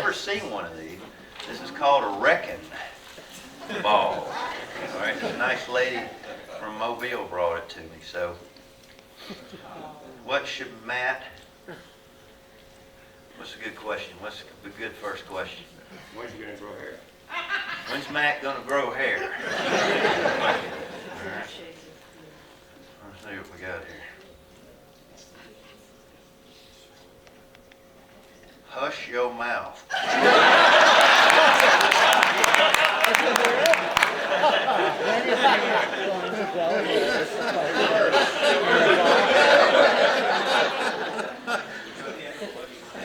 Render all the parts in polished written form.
never seen one of these. This is called a wrecking ball. All right, this nice lady from Mobile brought it to me. So, what should Matt? What's a good question? What's a good first question? When's you gonna grow hair? When's Matt gonna grow hair? All right. Let's see what we got here. Hush your mouth.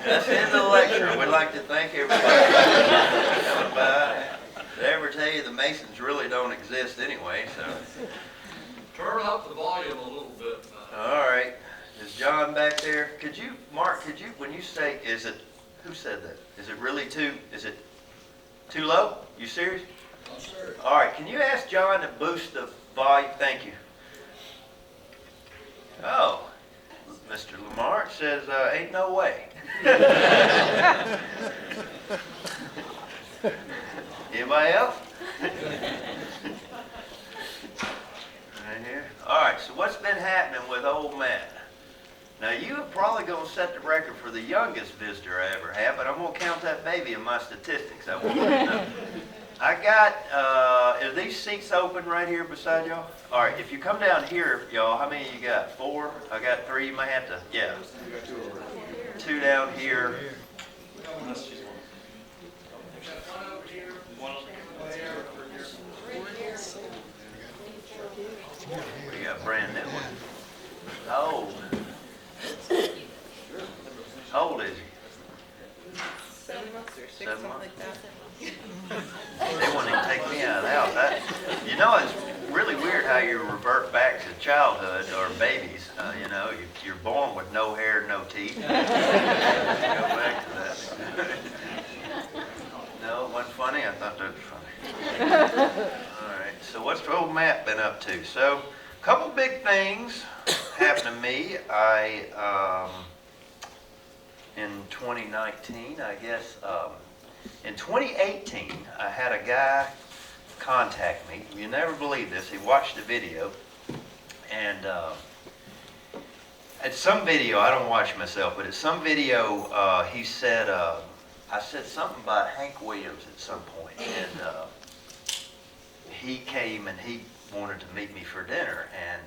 That's the end of the lecture. We'd like to thank everybody for coming by. Did I ever tell you the Masons really don't exist anyway, so. Turn up the volume a little bit. All right. Is John back there? Could you, Mark, when you say, who said that? Is it too low? You serious? I'm serious. All right. Can you ask John to boost the volume? Thank you. Oh, Mr. Lamar says, ain't no way. Anybody else? Right here. All right, so what's been happening with old Matt? Now, you are probably going to set the record for the youngest visitor I ever had, but I'm going to count that baby in my statistics. I want you to know. I got, are these seats open right here beside y'all? All right, if you come down here, y'all, how many you got? 4? I got 3. You might have to, yeah. 2 down here. We got a brand new one. Oh. How old is he? 7 months or 6, 7 something months? like that. They won't even take me out of the house. You know, it's really weird how you revert back to childhood or babies. You know, you're born with no hair, no teeth. Go back to that. No, it wasn't funny. I thought that was funny. All right. So what's old Matt been up to? So, a couple big things happened to me. In 2019, I guess. In 2018, I had a guy contact me. You never believe this. He watched the video, and at some video, I don't watch myself, but at some video, he said, I said something about Hank Williams at some point, and he came and he wanted to meet me for dinner, and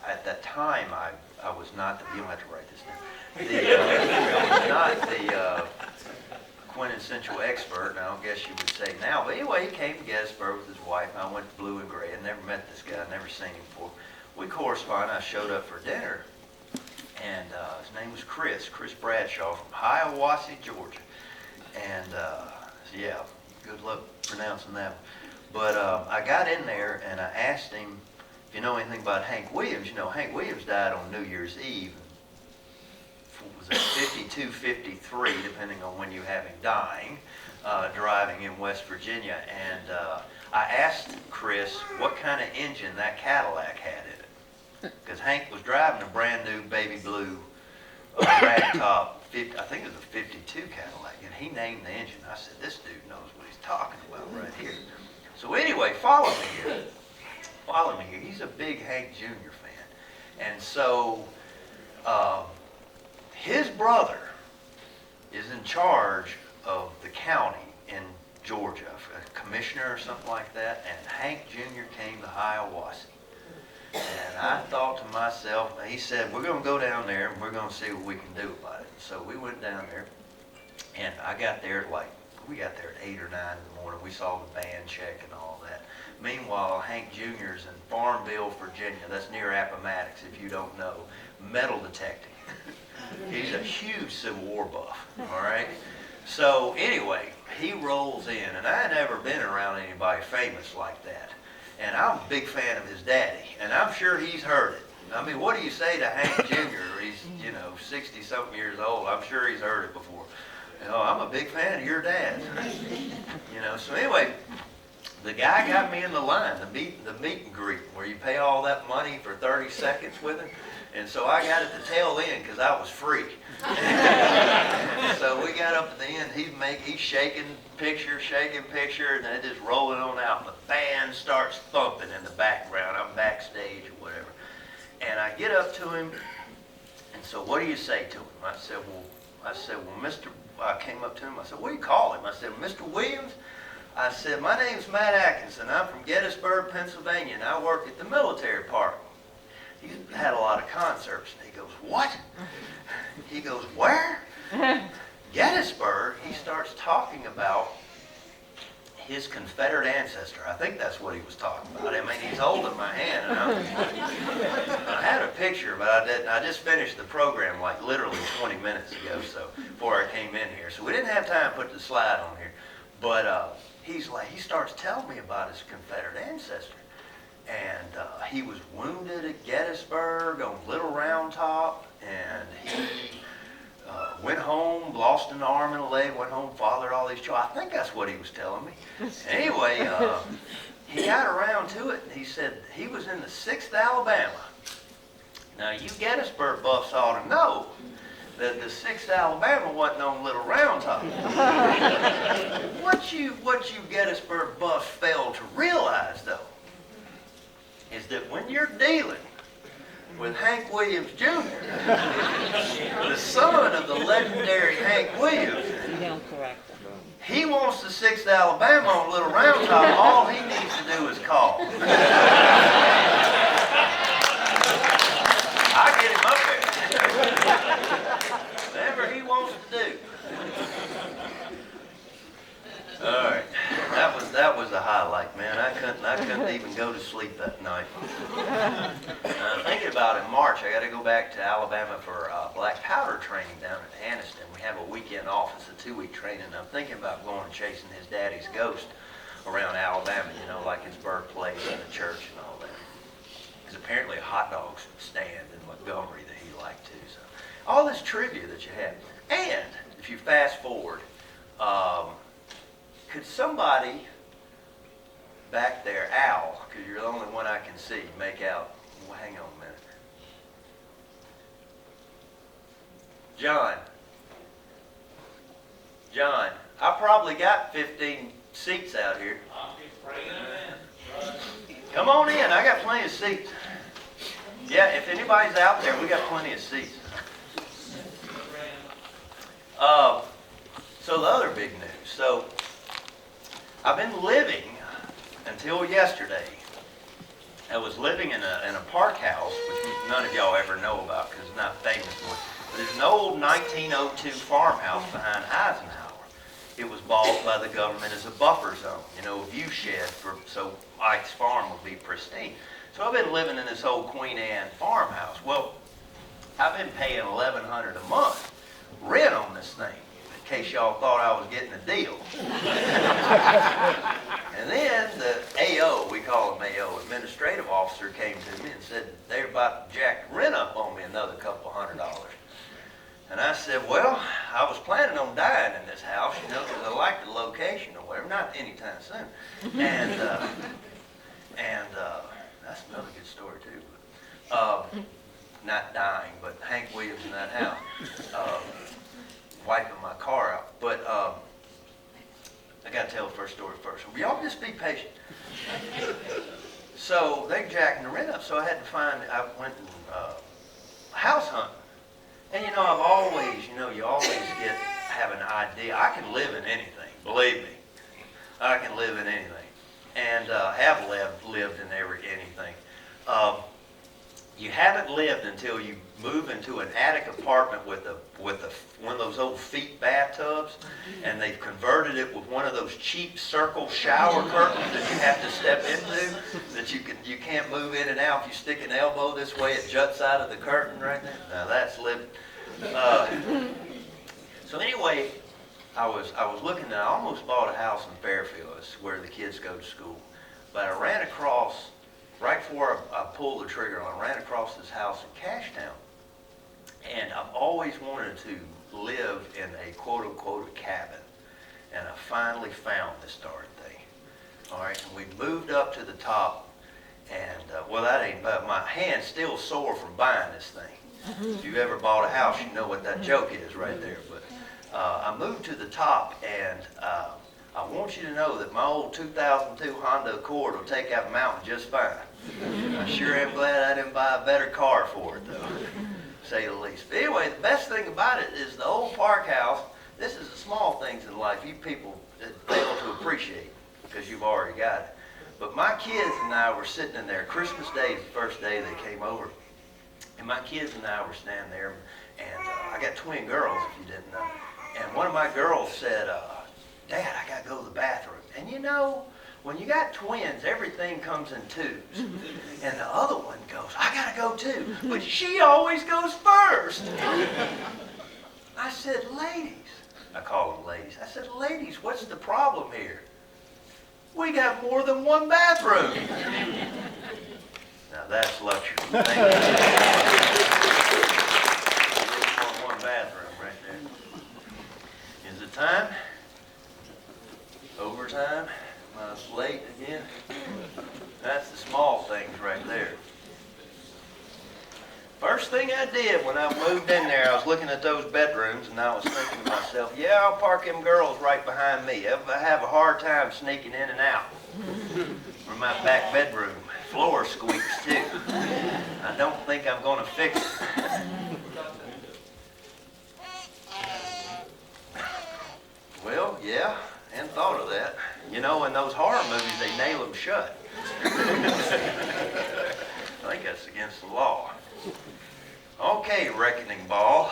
at that time, I was not the, you don't have to write this down. I was not the quintessential expert, and I don't guess you would say now. But anyway, he came to Gettysburg with his wife, and I went to Blue and Gray. I never met this guy, never seen him before. We corresponded. I showed up for dinner, and his name was Chris Bradshaw from Hiawassee, Georgia. And yeah, good luck pronouncing that one. But I got in there, and I asked him, if you know anything about Hank Williams. You know, Hank Williams died on New Year's Eve. Was it 52, 53, depending on when you have him dying, driving in West Virginia. And I asked Chris what kind of engine that Cadillac had in it. Because Hank was driving a brand new baby blue ragtop, I think it was a 52 Cadillac, and he named the engine. I said, this dude knows what he's talking about right here. So anyway, follow me here. Follow me here. He's a big Hank Jr. fan. And so his brother is in charge of the county in Georgia, a commissioner or something like that, and Hank Jr. came to Hiawassee. And I thought to myself, he said, we're going to go down there and we're going to see what we can do about it. So we went down there, and I got there we got there at 8 or 9 in the morning. We saw the band check and all that. Meanwhile, Hank Jr.'s in Farmville, Virginia. That's near Appomattox, if you don't know. Metal detecting. He's a huge Civil War buff, all right? So anyway, he rolls in, and I had never been around anybody famous like that. And I'm a big fan of his daddy, and I'm sure he's heard it. I mean, what do you say to Hank Jr.? He's, 60-something years old. I'm sure he's heard it before. I'm a big fan of your dad. So anyway, the guy got me in the line, the meet and greet, where you pay all that money for 30 seconds with him. And so I got at the tail end because I was free. So we got up at the end. He's shaking picture, and then just rolling on out. And the band starts thumping in the background. I'm backstage or whatever. And I get up to him, and so what do you say to him? I said, Mr. I came up to him. I said, what do you call him? I said, Mr. Williams. I said, my name's Matt Atkinson. I'm from Gettysburg, Pennsylvania, and I work at the military park. He had a lot of concerts. And he goes, what? He goes, where? Gettysburg. He starts talking about his Confederate ancestor. I think that's what he was talking about. I mean, he's holding my hand. And I had a picture, but I didn't. I just finished the program like literally 20 minutes ago, so before I came in here. So we didn't have time to put the slide on here. But he starts telling me about his Confederate ancestor. And he was wounded at Gettysburg on Little Round Top, and he went home, lost an arm and a leg, went home, fathered all these children. I think that's what he was telling me. Anyway, he got around to it, and he said he was in the 6th Alabama. Now, you Gettysburg buffs ought to know that the 6th Alabama wasn't on Little Round Top. What you Gettysburg buffs failed to realize, though, is that when you're dealing with Hank Williams Jr., the son of the legendary Hank Williams, he wants the 6th Alabama on Little Round Top. All he needs to do is call. I get him up there. Whatever he wants to do. All right, that was a highlight, man. I couldn't even go to sleep that night. Thinking about in March, I got to go back to Alabama for black powder training down at Armistead. We have a weekend off. It's a 2-week training. I'm thinking about going and chasing his daddy's ghost around Alabama, like his birthplace and the church and all that. There's apparently a hot dog stand in Montgomery that he liked too. So all this trivia that you have, and if you fast forward. Could somebody back there, Al, because you're the only one I can see, make out? Well, hang on a minute. John, I probably got 15 seats out here. I'll be bringing them in. Come on in. I got plenty of seats. Yeah, if anybody's out there, we got plenty of seats. So the other big news. So I've been living until yesterday. I was living in a park house, which none of y'all ever know about because it's not famous for it. But there's an old 1902 farmhouse behind Eisenhower. It was bought by the government as a buffer zone, a view shed so Ike's farm would be pristine. So I've been living in this old Queen Anne farmhouse. Well, I've been paying $1,100 a month rent on this thing. In case y'all thought I was getting a deal. And then the AO, we call him AO, administrative officer, came to me and said they were about to jack the rent up on me another couple $100. And I said, well, I was planning on dying in this house, because I like the location or whatever, not anytime soon. And that's another good story too. Not dying, but Hank Williams in that house. Wiping my car out. But I got to tell the first story first. So y'all just be patient. So they jacking the rent up, so I went and house hunting. And I've always, you always have an idea. I can live in anything, believe me. I can live in anything. And have lived in anything. You haven't lived until you move into an attic apartment with one of those old feet bathtubs, and they've converted it with one of those cheap circle shower curtains that you have to step into, that you can't move in and out. If you stick an elbow this way, it juts out of the curtain right there. Now that's living. So anyway, I was looking at. I almost bought a house in Fairfield, where the kids go to school, but I ran across. Right before I pulled the trigger on, I ran across this house in Cashtown. And I've always wanted to live in a quote-unquote a cabin. And I finally found this darn thing. All right, and we moved up to the top, And, well, that ain't, but my hand's still sore from buying this thing. If you've ever bought a house, you know what that joke is right there. But I moved to the top, and I want you to know that my old 2002 Honda Accord will take that mountain just fine. I sure am glad I didn't buy a better car for it, though, to say the least. But anyway, the best thing about it is the old park house. This is the small things in life you people fail to appreciate because you've already got it. But my kids and I were sitting in there. Christmas Day is the first day they came over. And my kids and I were standing there. And I got twin girls, if you didn't know. And one of my girls said, Dad, I got to go to the bathroom. And you know, when you got twins, everything comes in twos. And the other one goes, I got to go too. But she always goes first. I said, ladies. I call them ladies. I said, ladies, what's the problem here? We got more than one bathroom. Now that's luxury. Thank you. More than one bathroom right there. Is it time? Overtime? Am I late again? That's the small things right there. First thing I did when I moved in there, I was looking at those bedrooms and I was thinking to myself, yeah, I'll park them girls right behind me. I have a hard time sneaking in and out. Or my back bedroom floor squeaks too. I don't think I'm going to fix it. Well, yeah, hadn't thought of that. You know, in those horror movies, they nail them shut. I think that's against the law. Okay, Reckoning Ball.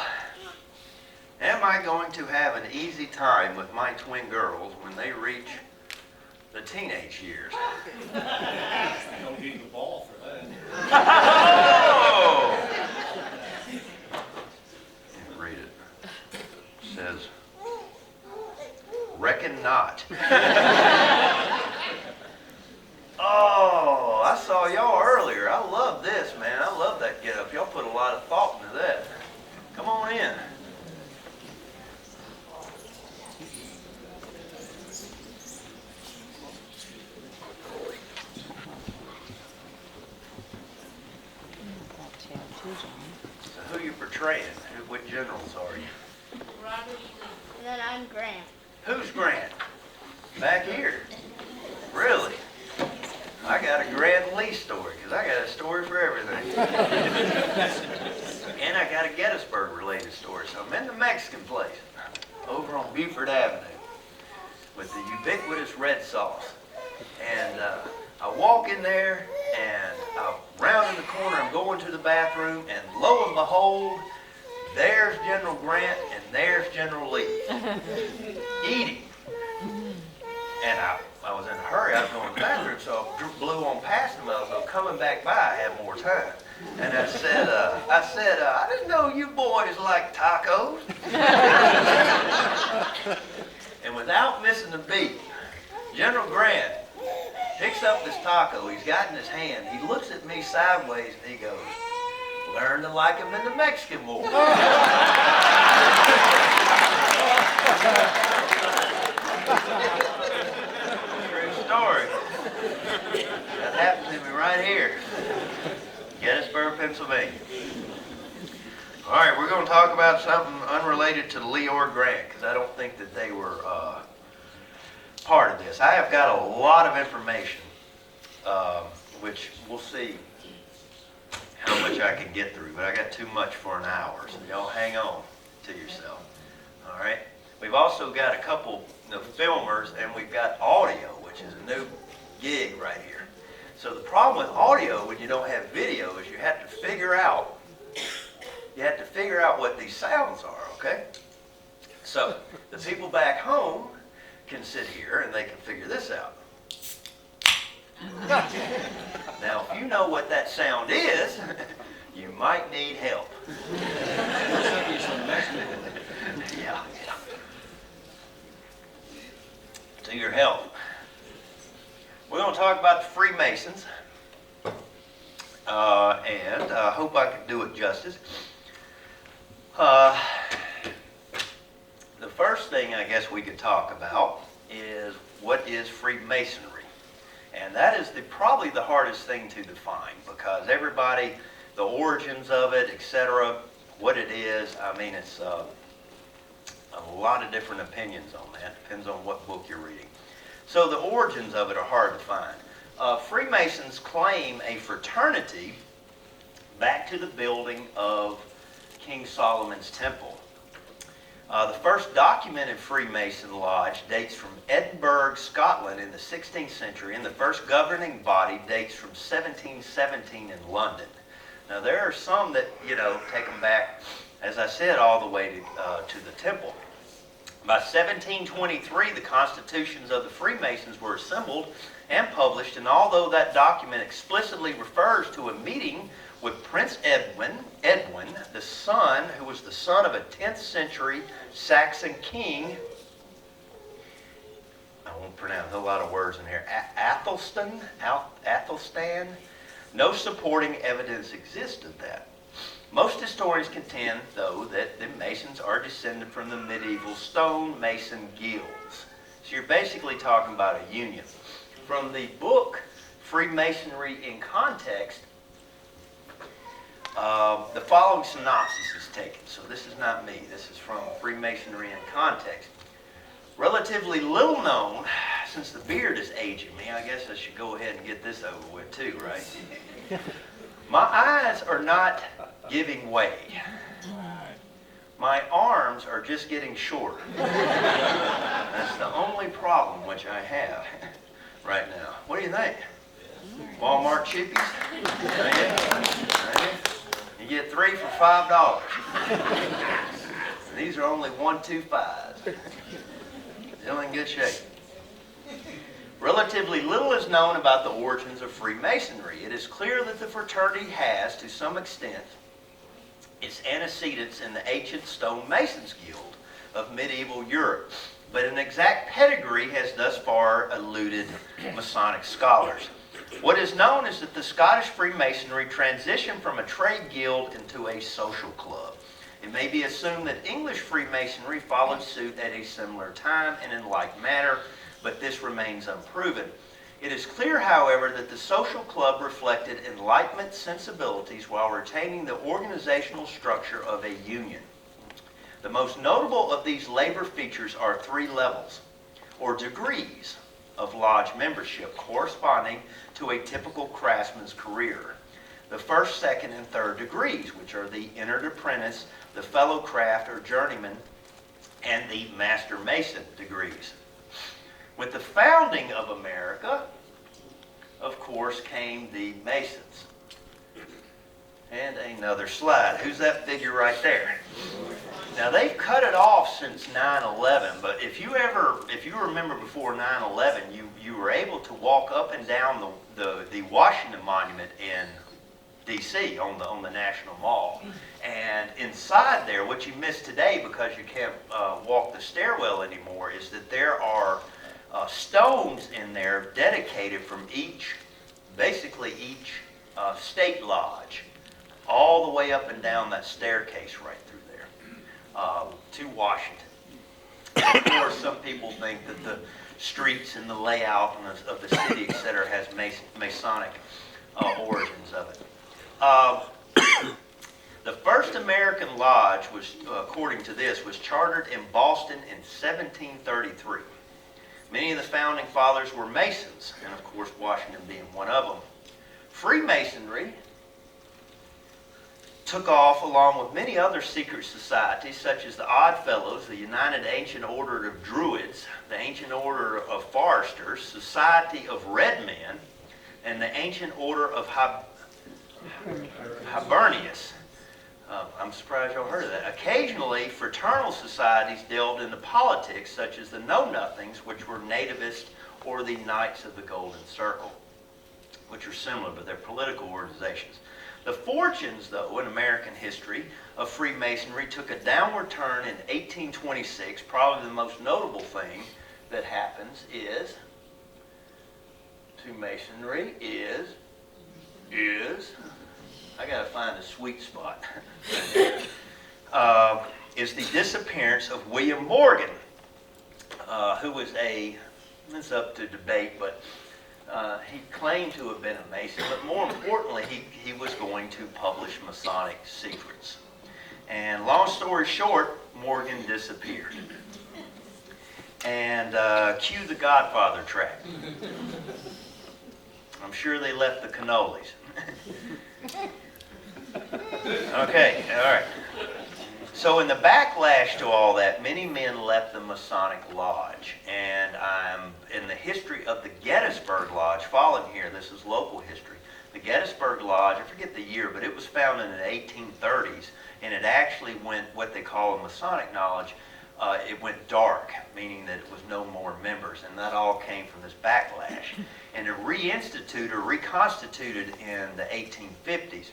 Am I going to have an easy time with my twin girls when they reach the teenage years? Don't need the ball for that. Oh! Read it. It says, reckon not. Oh, I saw y'all earlier. I love this, man. I love that get-up. Y'all put a lot of thought into that. Come on in. So who you portraying? What generals are you? Robert Lee. And then I'm Grant. Who's Grant? Back here. Really? I got a Grant Lee story, because I got a story for everything. And I got a Gettysburg related story. So I'm in the Mexican place over on Buford Avenue with the ubiquitous red sauce. And I walk in there and I'm rounding the corner, I'm going to the bathroom, and lo and behold, there's General Grant and there's General Lee eating. And I was in a hurry, I was going to the bathroom, so I blew on past them. I was coming back by, I had more time. And I said, I didn't know you boys like tacos. And without missing a beat, General Grant picks up this taco he's got in his hand. He looks at me sideways and he goes, learn to like him in the Mexican War. True story. That happened to me right here. Gettysburg, Pennsylvania. All right, we're going to talk about something unrelated to Lee or Grant, because I don't think that they were part of this. I have got a lot of information, which we'll see how much I can get through, but I got too much for an hour, so y'all hang on to yourself. All right? We've also got a couple filmers, and we've got audio, which is a new gig right here. So the problem with audio when you don't have video is you have to figure out what these sounds are, okay? So the people back home can sit here and they can figure this out. Now, if you know what that sound is, you might need help. Yeah. To your help. We're going to talk about the Freemasons, and I hope I can do it justice. The first thing I guess we could talk about is what is Freemasonry. And that is probably the hardest thing to define, because everybody, the origins of it, etc., what it is, I mean, it's a lot of different opinions on that. Depends on what book you're reading. So the origins of it are hard to find. Freemasons claim a fraternity back to the building of King Solomon's Temple. The first documented Freemason lodge dates from Edinburgh, Scotland in the 16th century, and the first governing body dates from 1717 in London. Now there are some that, take them back, as I said, all the way to the temple. By 1723, the constitutions of the Freemasons were assembled and published, and although that document explicitly refers to a meeting with Prince Edwin, the son, who was the son of a 10th century Saxon king, I won't pronounce a lot of words in here, Athelstan, no supporting evidence exists of that. Most historians contend, though, that the Masons are descended from the medieval stone mason guilds. So you're basically talking about a union. From the book Freemasonry in Context, the following synopsis is taken. So this is not me. This is from Freemasonry in Context. Relatively little known, since the beard is aging me, I guess I should go ahead and get this over with too, right? My eyes are not giving way. My arms are just getting shorter. That's the only problem which I have right now. What do you think? Walmart chippies? You get 3 for $5. These are only 125s. Still in good shape. Relatively little is known about the origins of Freemasonry. It is clear that the fraternity has, to some extent, its antecedents in the ancient stonemasons guild of medieval Europe, but an exact pedigree has thus far eluded Masonic scholars. What is known is that the Scottish Freemasonry transitioned from a trade guild into a social club. It may be assumed that English Freemasonry followed suit at a similar time and in like manner, but this remains unproven. It is clear, however, that the social club reflected Enlightenment sensibilities while retaining the organizational structure of a union. The most notable of these labor features are 3 levels, or degrees, of lodge membership, corresponding to a typical craftsman's career. The first, second, and third degrees, which are the entered apprentice, the fellow craft or journeyman, and the master mason degrees. With the founding of America, of course, came the Masons. And another slide. Who's that figure right there? Now, they've cut it off since 9/11, but if you remember before 9/11, you were able to walk up and down the Washington Monument in D.C. on the National Mall. And inside there, what you miss today because you can't walk the stairwell anymore, is that there are stones in there dedicated from basically each state lodge, all the way up and down that staircase right through there to Washington. Of course, some people think that the streets and the layout of the city, etc., has Masonic origins of it. The first American lodge was, according to this, was chartered in Boston in 1733. Many of the founding fathers were Masons, and of course Washington being one of them. Freemasonry took off along with many other secret societies, such as the Odd Fellows, the United Ancient Order of Druids, the Ancient Order of Foresters, Society of Red Men, and the Ancient Order of Hibernians. I'm surprised y'all heard of that. Occasionally, fraternal societies delved into politics, such as the Know-Nothings, which were nativist, or the Knights of the Golden Circle, which are similar, but they're political organizations. The fortunes, though, in American history of Freemasonry took a downward turn in 1826. Probably the most notable thing that happens is to Masonry is I gotta find a sweet spot. Is the disappearance of William Morgan, who was it's up to debate, but he claimed to have been a Mason, but more importantly, he was going to publish Masonic secrets. And long story short, Morgan disappeared. And cue the Godfather track. I'm sure they left the cannolis. Okay, all right. So in the backlash to all that, many men left the Masonic Lodge. And I'm in the history of the Gettysburg Lodge, following here, this is local history. The Gettysburg Lodge, I forget the year, but it was founded in the 1830s, and it actually went, what they call a Masonic knowledge, it went dark, meaning that it was no more members, and that all came from this backlash. And it reinstituted or reconstituted in the 1850s.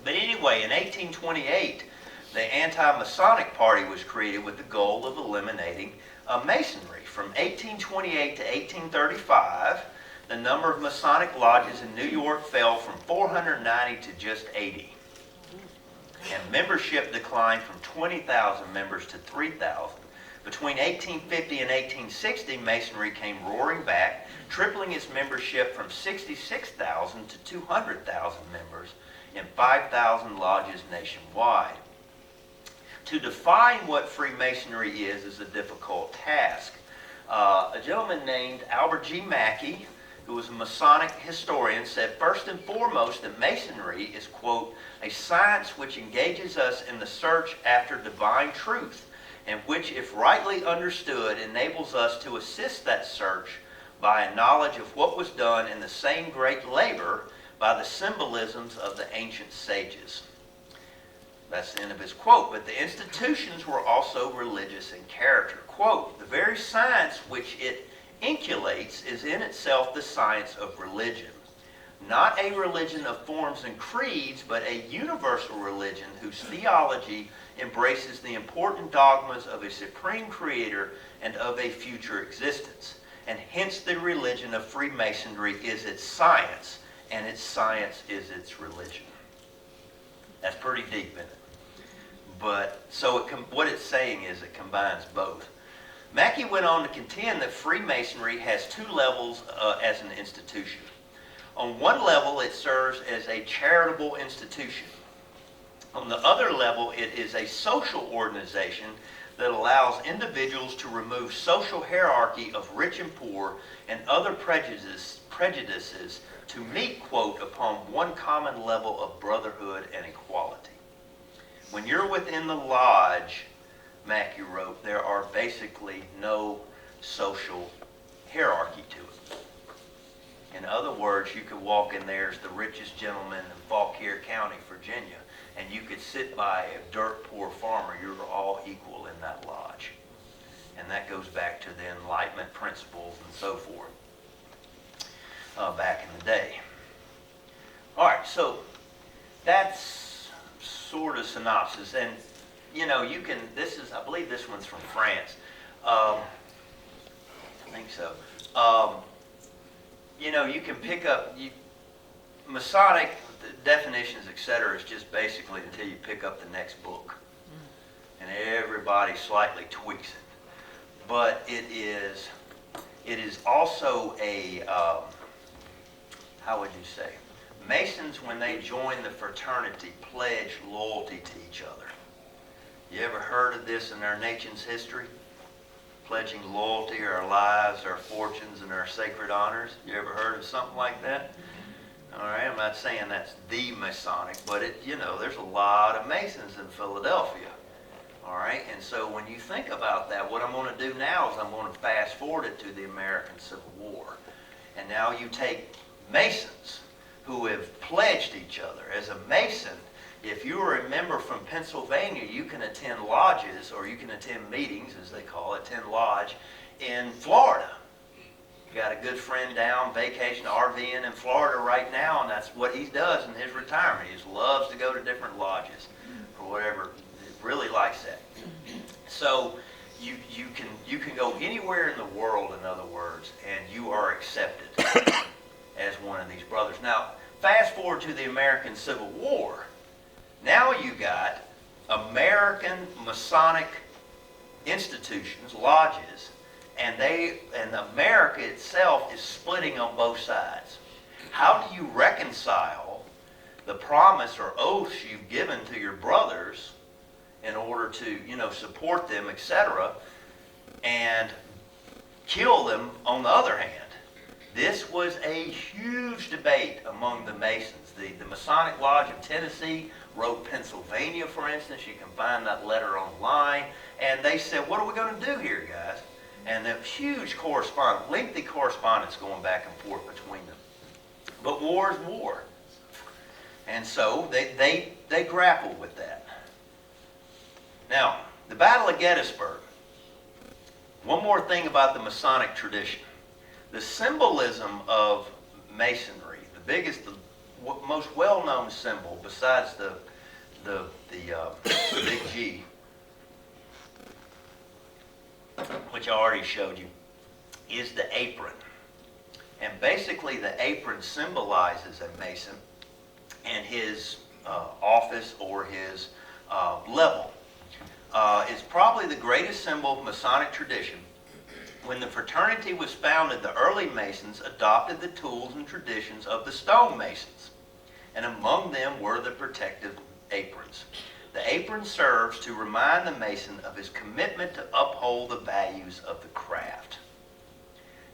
But anyway, in 1828, the Anti-Masonic Party was created with the goal of eliminating Masonry. From 1828 to 1835, the number of Masonic lodges in New York fell from 490 to just 80. And membership declined from 20,000 members to 3,000. Between 1850 and 1860, Masonry came roaring back, tripling its membership from 66,000 to 200,000 members in 5,000 lodges nationwide. To define what Freemasonry is a difficult task. A gentleman named Albert G. Mackey, who was a Masonic historian, said, first and foremost, that Masonry is, quote, a science which engages us in the search after divine truth, and which, if rightly understood, enables us to assist that search by a knowledge of what was done in the same great labor by the symbolisms of the ancient sages. That's the end of his quote. But the institutions were also religious in character. Quote, the very science which it inculcates is in itself the science of religion. Not a religion of forms and creeds, but a universal religion whose theology embraces the important dogmas of a supreme creator and of a future existence. And hence the religion of Freemasonry is its science, and its science is its religion. That's pretty deep, isn't it? But, so what it's saying is it combines both. Mackey went on to contend that Freemasonry has two levels as an institution. On one level, it serves as a charitable institution. On the other level, it is a social organization that allows individuals to remove social hierarchy of rich and poor and other prejudices to meet, quote, upon one common level of brotherhood and equality. When you're within the lodge, Mackey wrote, there are basically no social hierarchy to it. In other words, you could walk in there as the richest gentleman in Fauquier County, Virginia, and you could sit by a dirt poor farmer. You're all equal in that lodge. And that goes back to the Enlightenment principles and so forth back in the day. All right, so that's sort of synopsis. And, you know, you can, this is, I believe this one's from France. I think so. You know, you can pick up, Masonic definitions, etc., is just basically until you pick up the next book. And everybody slightly tweaks it. But it is also a, how would you say? Masons, when they join the fraternity, pledge loyalty to each other. You ever heard of this in our nation's history? Pledging loyalty, our lives, our fortunes, and our sacred honors. You ever heard of something like that? All right, I'm not saying that's the Masonic, but it, you know, there's a lot of Masons in Philadelphia. All right, and so when you think about that, what I'm going to do now is I'm going to fast forward it to the American Civil War. And now you take Masons who have pledged each other. As a Mason, if you are a member from Pennsylvania, you can attend lodges, or you can attend meetings, as they call it, attend lodge in Florida. You got a good friend down vacation RVing in Florida right now, and that's what he does in his retirement. He just loves to go to different lodges or whatever. He really likes that. So you can go anywhere in the world, in other words, and you are accepted as one of these brothers. Now, fast forward to the American Civil War. Now you got American Masonic institutions, lodges, and America itself is splitting on both sides. How do you reconcile the promise or oaths you've given to your brothers in order to, support them, etc., and kill them on the other hand? This was a huge debate among the Masons. The Masonic Lodge of Tennessee wrote Pennsylvania, for instance. You can find that letter online. And they said, what are we going to do here, guys? And the huge lengthy correspondence going back and forth between them. But war is war. And so they grappled with that. Now, the Battle of Gettysburg. One more thing about the Masonic tradition. The symbolism of Masonry, the biggest, the most well-known symbol besides the big G, which I already showed you, is the apron. And basically the apron symbolizes a Mason and his office or his level. It's probably the greatest symbol of Masonic tradition. When the fraternity was founded, the early Masons adopted the tools and traditions of the stonemasons, and among them were the protective aprons. The apron serves to remind the Mason of his commitment to uphold the values of the craft.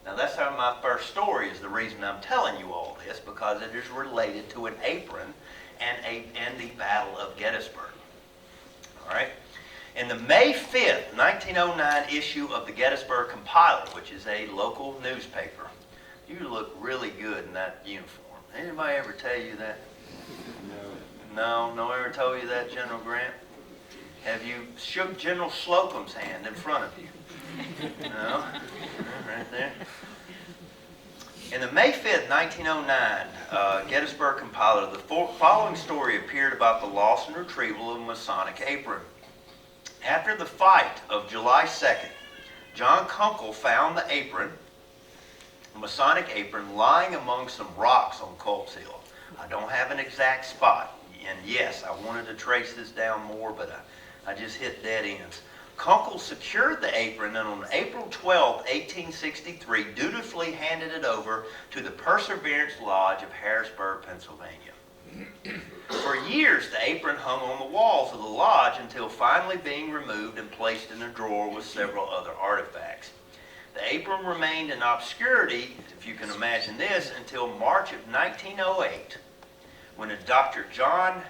Now that's how my first story is the reason I'm telling you all this, because it is related to an apron and the Battle of Gettysburg. All right? In the May 5th, 1909 issue of the Gettysburg Compiler, which is a local newspaper, you look really good in that uniform. Anybody ever tell you that? No. No one ever told you that, General Grant? Have you shook General Slocum's hand in front of you? No? Right there. In the May 5th, 1909 Gettysburg Compiler, the following story appeared about the loss and retrieval of a Masonic apron. After the fight of July 2nd, John Kunkel found the apron, a Masonic apron, lying among some rocks on Culp's Hill. I don't have an exact spot. And yes, I wanted to trace this down more, but I just hit dead ends. Kunkel secured the apron and on April 12, 1863, dutifully handed it over to the Perseverance Lodge of Harrisburg, Pennsylvania. For years, the apron hung on the walls of the lodge until finally being removed and placed in a drawer with several other artifacts. The apron remained in obscurity, if you can imagine this, until March of 1908, when a Dr. John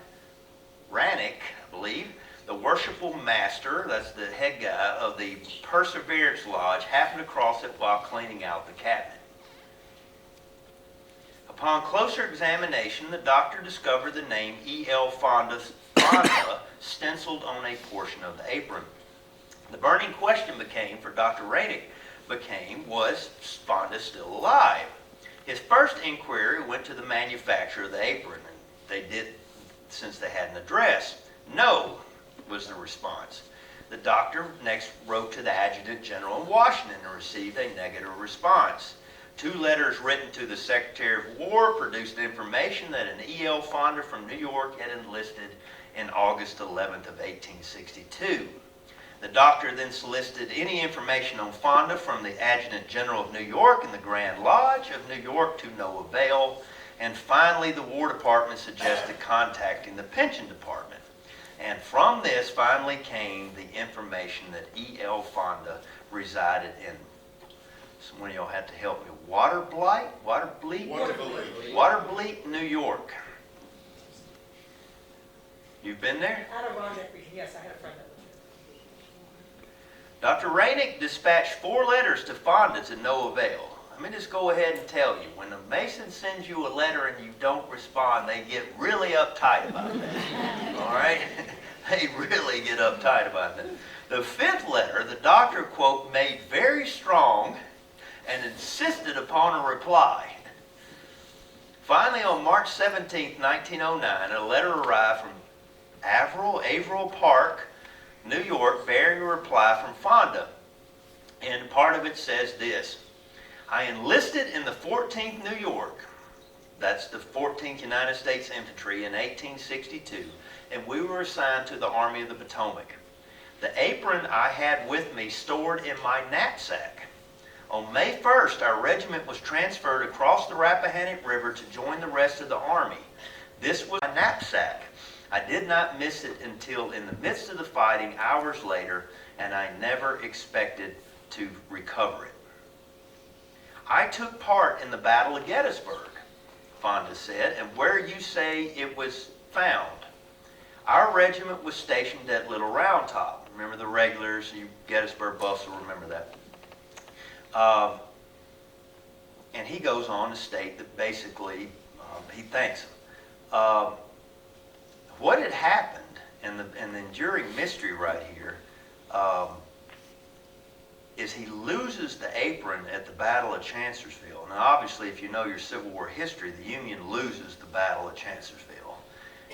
Rannick, I believe, the worshipful master, that's the head guy of the Perseverance Lodge, happened across it while cleaning out the cabinet. Upon closer examination, the doctor discovered the name E.L. Fonda stenciled on a portion of the apron. The burning question for Dr. Rannick was Fonda still alive? His first inquiry went to the manufacturer of the apron, and they did, since they had an address. No, was the response. The doctor next wrote to the Adjutant General in Washington and received a negative response. 2 letters written to the Secretary of War produced information that an E.L. Fonda from New York had enlisted in August 11th of 1862. The doctor then solicited any information on Fonda from the Adjutant General of New York and the Grand Lodge of New York to no avail, and finally the War Department suggested contacting the Pension Department. And from this finally came the information that E.L. Fonda resided in, some of y'all have to help me, Waterbleak, New York. You've been there? Yes, I had a friend that lived there. Dr. Rannick dispatched 4 letters to Fonda to no avail. Let me just go ahead and tell you, when a Mason sends you a letter and you don't respond, they get really uptight about that. All right? They really get uptight about that. The 5th letter, the doctor, quote, made very strong and insisted upon a reply. Finally, on March 17, 1909, a letter arrived from Averill Park, New York, bearing a reply from Fonda. And part of it says this: I enlisted in the 14th New York, that's the 14th United States Infantry, in 1862, and we were assigned to the Army of the Potomac. The apron I had with me stored in my knapsack. On May 1st, our regiment was transferred across the Rappahannock River to join the rest of the Army. This was my knapsack. I did not miss it until in the midst of the fighting hours later, and I never expected to recover it. I took part in the Battle of Gettysburg, Fonda said, and where you say it was found. Our regiment was stationed at Little Round Top. Remember the regulars, you Gettysburg buffs will remember that. And he goes on to state that basically he thanks him. What had happened, and the enduring mystery right here, is he loses the apron at the Battle of Chancellorsville. Now obviously if you know your Civil War history, the Union loses the Battle of Chancellorsville.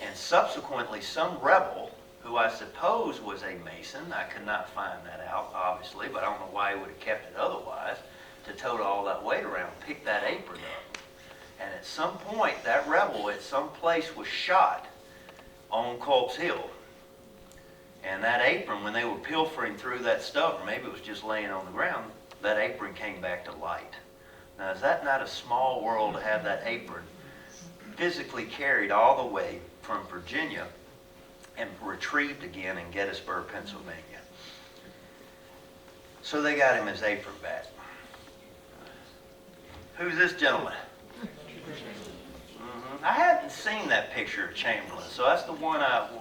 And subsequently some rebel, who I suppose was a Mason, I could not find that out obviously, but I don't know why he would have kept it otherwise, to tote all that weight around, pick that apron up. And at some point that rebel at some place was shot on Culp's Hill. And that apron, when they were pilfering through that stuff, or maybe it was just laying on the ground, that apron came back to light. Now, is that not a small world to have that apron physically carried all the way from Virginia and retrieved again in Gettysburg, Pennsylvania? So they got him his apron back. Who's this gentleman? I hadn't seen that picture of Chamberlain, so that's the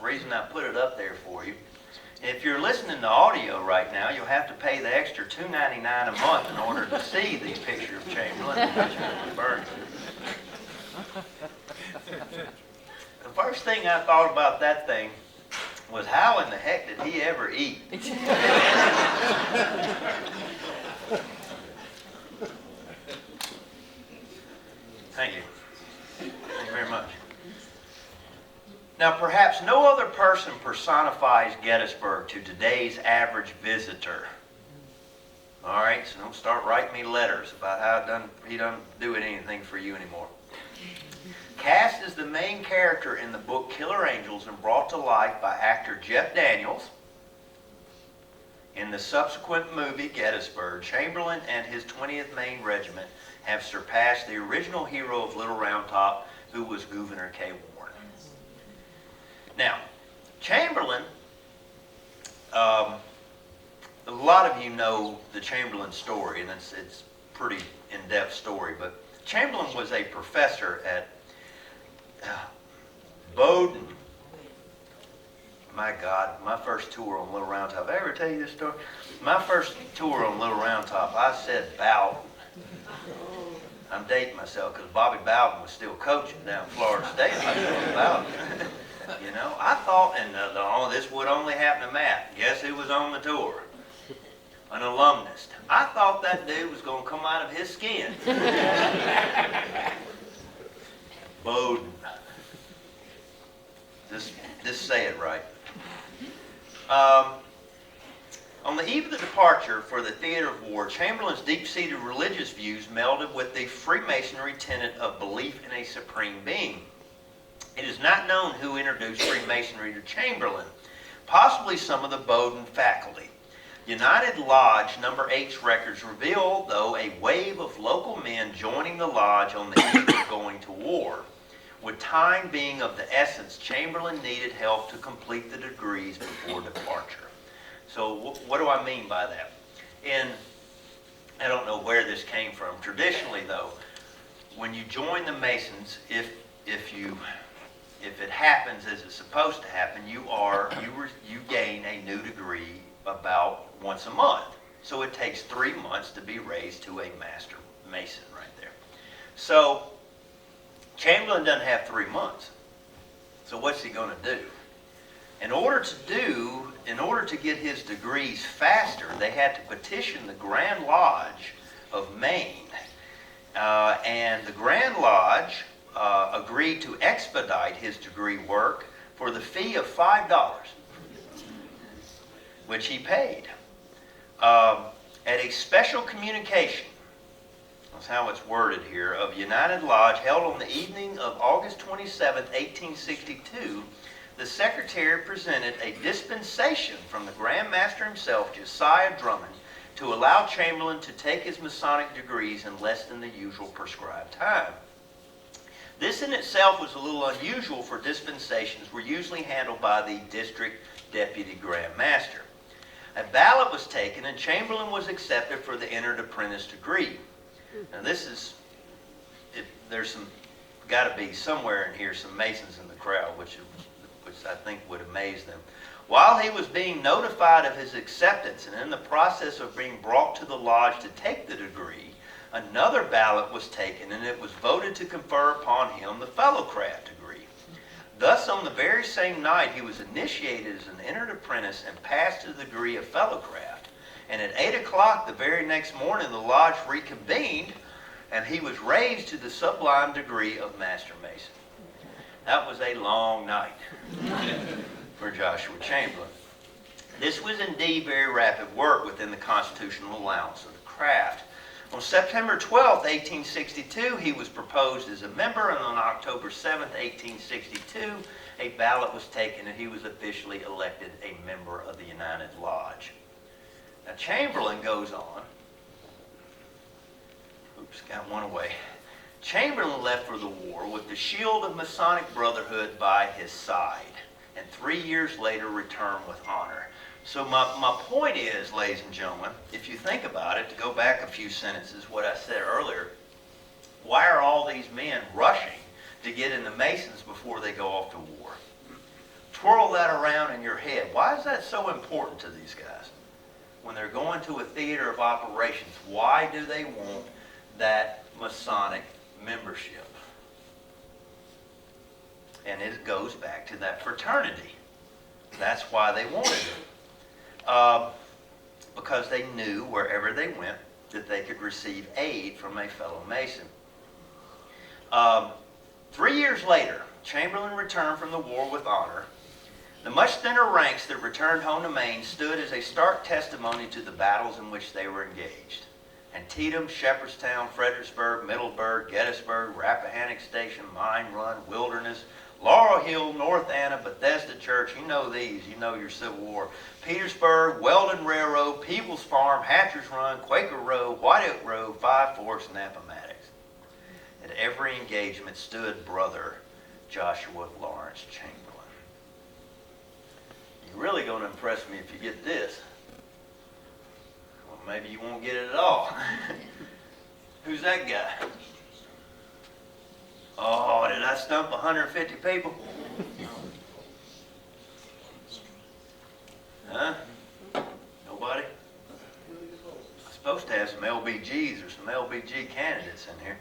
reason I put it up there for you. If you're listening to audio right now, you'll have to pay the extra $2.99 a month in order to see the picture of Chamberlain and the picture of Barksdale. The first thing I thought about that thing was, how in the heck did he ever eat? Thank you. Thank you very much. Now, perhaps no other person personifies Gettysburg to today's average visitor. All right, so don't start writing me letters about how he doesn't do anything for you anymore. Cast as the main character in the book Killer Angels and brought to life by actor Jeff Daniels, in the subsequent movie Gettysburg, Chamberlain and his 20th Maine Regiment have surpassed the original hero of Little Round Top, who was Gouverneur K. Warren. Now, Chamberlain, a lot of you know the Chamberlain story, and it's a pretty in-depth story, but Chamberlain was a professor at Bowdoin. My God, my first tour on Little Round Top. Did I ever tell you this story? My first tour on Little Round Top, I said Bowdoin. I'm dating myself because Bobby Bowden was still coaching down Florida State. Bowden. You know, I thought, and this would only happen to Matt. Guess who was on the tour? An alumnus. I thought that dude was going to come out of his skin. Bowden. Just say it right. On the eve of the departure for the theater of war, Chamberlain's deep-seated religious views melded with the Freemasonry tenet of belief in a supreme being. It is not known who introduced Freemasonry to Chamberlain, possibly some of the Bowdoin faculty. United Lodge No. 8's records reveal, though, a wave of local men joining the lodge on the eve of going to war. With time being of the essence, Chamberlain needed help to complete the degrees before departure. So what do I mean by that? And I don't know where this came from. Traditionally, though, when you join the Masons, if it happens as it's supposed to happen, you gain a new degree about once a month. So it takes 3 months to be raised to a Master Mason right there. So Chamberlain doesn't have 3 months. So what's he going to do? In order to get his degrees faster, they had to petition the Grand Lodge of Maine. And the Grand Lodge agreed to expedite his degree work for the fee of $5, which he paid. At a special communication, that's how it's worded here, of United Lodge held on the evening of August 27, 1862, the secretary presented a dispensation from the Grand Master himself, Josiah Drummond, to allow Chamberlain to take his Masonic degrees in less than the usual prescribed time. This in itself was a little unusual, for dispensations were usually handled by the district deputy grand master. A ballot was taken and Chamberlain was accepted for the entered apprentice degree. Now this is, there's got to be somewhere in here some Masons in the crowd, which I think would amaze them. While he was being notified of his acceptance and in the process of being brought to the lodge to take the degree, another ballot was taken and it was voted to confer upon him the fellowcraft degree. Thus, on the very same night, he was initiated as an entered apprentice and passed to the degree of fellowcraft. And at 8 o'clock the very next morning, the lodge reconvened and he was raised to the sublime degree of Master Mason. That was a long night for Joshua Chamberlain. This was indeed very rapid work within the constitutional allowance of the craft. On September 12, 1862, he was proposed as a member, and on October 7, 1862, a ballot was taken and he was officially elected a member of the United Lodge. Now Chamberlain goes on. Oops, got one away. Chamberlain left for the war with the shield of Masonic brotherhood by his side, and 3 years later returned with honor. So my point is, ladies and gentlemen, if you think about it, to go back a few sentences, what I said earlier, why are all these men rushing to get in the Masons before they go off to war? Twirl that around in your head. Why is that so important to these guys? When they're going to a theater of operations, why do they want that Masonic membership? And it goes back to that fraternity. That's why they wanted it. Because they knew wherever they went that they could receive aid from a fellow Mason. 3 years later, Chamberlain returned from the war with honor. The much thinner ranks that returned home to Maine stood as a stark testimony to the battles in which they were engaged. Antietam, Shepherdstown, Fredericksburg, Middleburg, Gettysburg, Rappahannock Station, Mine Run, Wilderness, Laurel Hill, North Anna, Bethesda Church, you know these, you know your Civil War. Petersburg, Weldon Railroad, People's Farm, Hatcher's Run, Quaker Road, White Oak Road, Five Forks, and Appomattox. At every engagement stood brother Joshua Lawrence Chamberlain. You're really going to impress me if you get this. Well, maybe you won't get it at all. Who's that guy? Oh, did I stump 150 people? Huh? Nobody? I'm supposed to have some LBGs or some LBG candidates in here.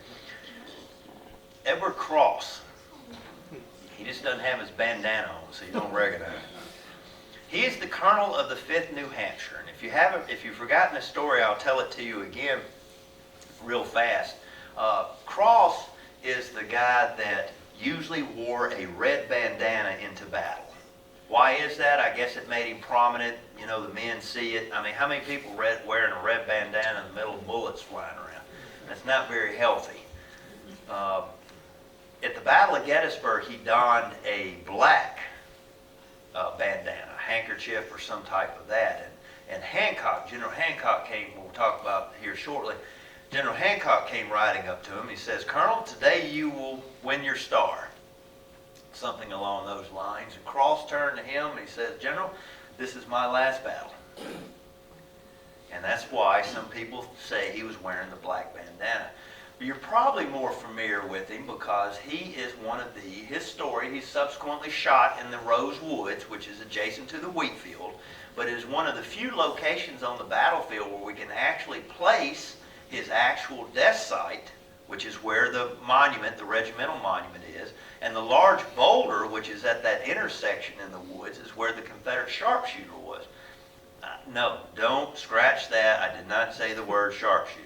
Edward Cross. He just doesn't have his bandana on, so you don't recognize him. He is the colonel of the 5th New Hampshire. And if you've forgotten the story, I'll tell it to you again real fast. Cross is the guy that usually wore a red bandana into battle. Why is that? I guess it made him prominent. You know, the men see it. I mean, how many people wearing a red bandana in the middle of bullets flying around? That's not very healthy. At the Battle of Gettysburg, he donned a black bandana, handkerchief or some type of that. And Hancock, General Hancock came, we'll talk about here shortly, General Hancock came riding up to him. He says, "Colonel, today you will win your star." Something along those lines. And Cross turned to him and he says, "General, this is my last battle." And that's why some people say he was wearing the black bandana. But you're probably more familiar with him because he is one of his story, he's subsequently shot in the Rose Woods, which is adjacent to the wheat field, but is one of the few locations on the battlefield where we can actually place his actual death site, which is where the monument, the regimental monument is, and the large boulder, which is at that intersection in the woods, is where the Confederate sharpshooter was. No, don't scratch that. I did not say the word sharpshooter.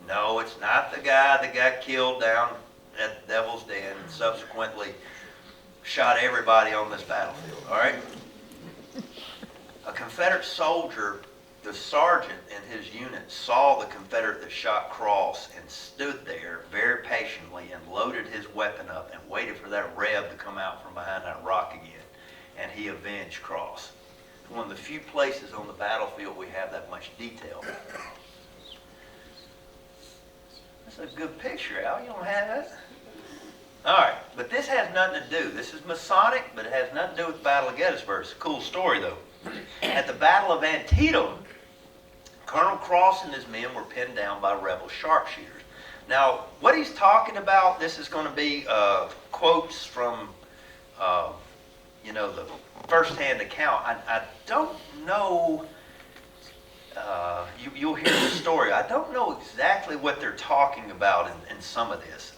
No, it's not the guy that got killed down at the Devil's Den and subsequently shot everybody on this battlefield, all right? A Confederate soldier, the sergeant in his unit, saw the Confederate that shot Cross and stood there very patiently and loaded his weapon up and waited for that Reb to come out from behind that rock again. And he avenged Cross. one of the few places on the battlefield we have that much detail. That's a good picture, Al. You don't have that? All right, but this has nothing to do. This is Masonic, but it has nothing to do with the Battle of Gettysburg. It's a cool story, though. At the Battle of Antietam, Colonel Cross and his men were pinned down by rebel sharpshooters. Now, what he's talking about, this is going to be quotes from, the first-hand account. I don't know, you'll hear the story. I don't know exactly what they're talking about in some of this,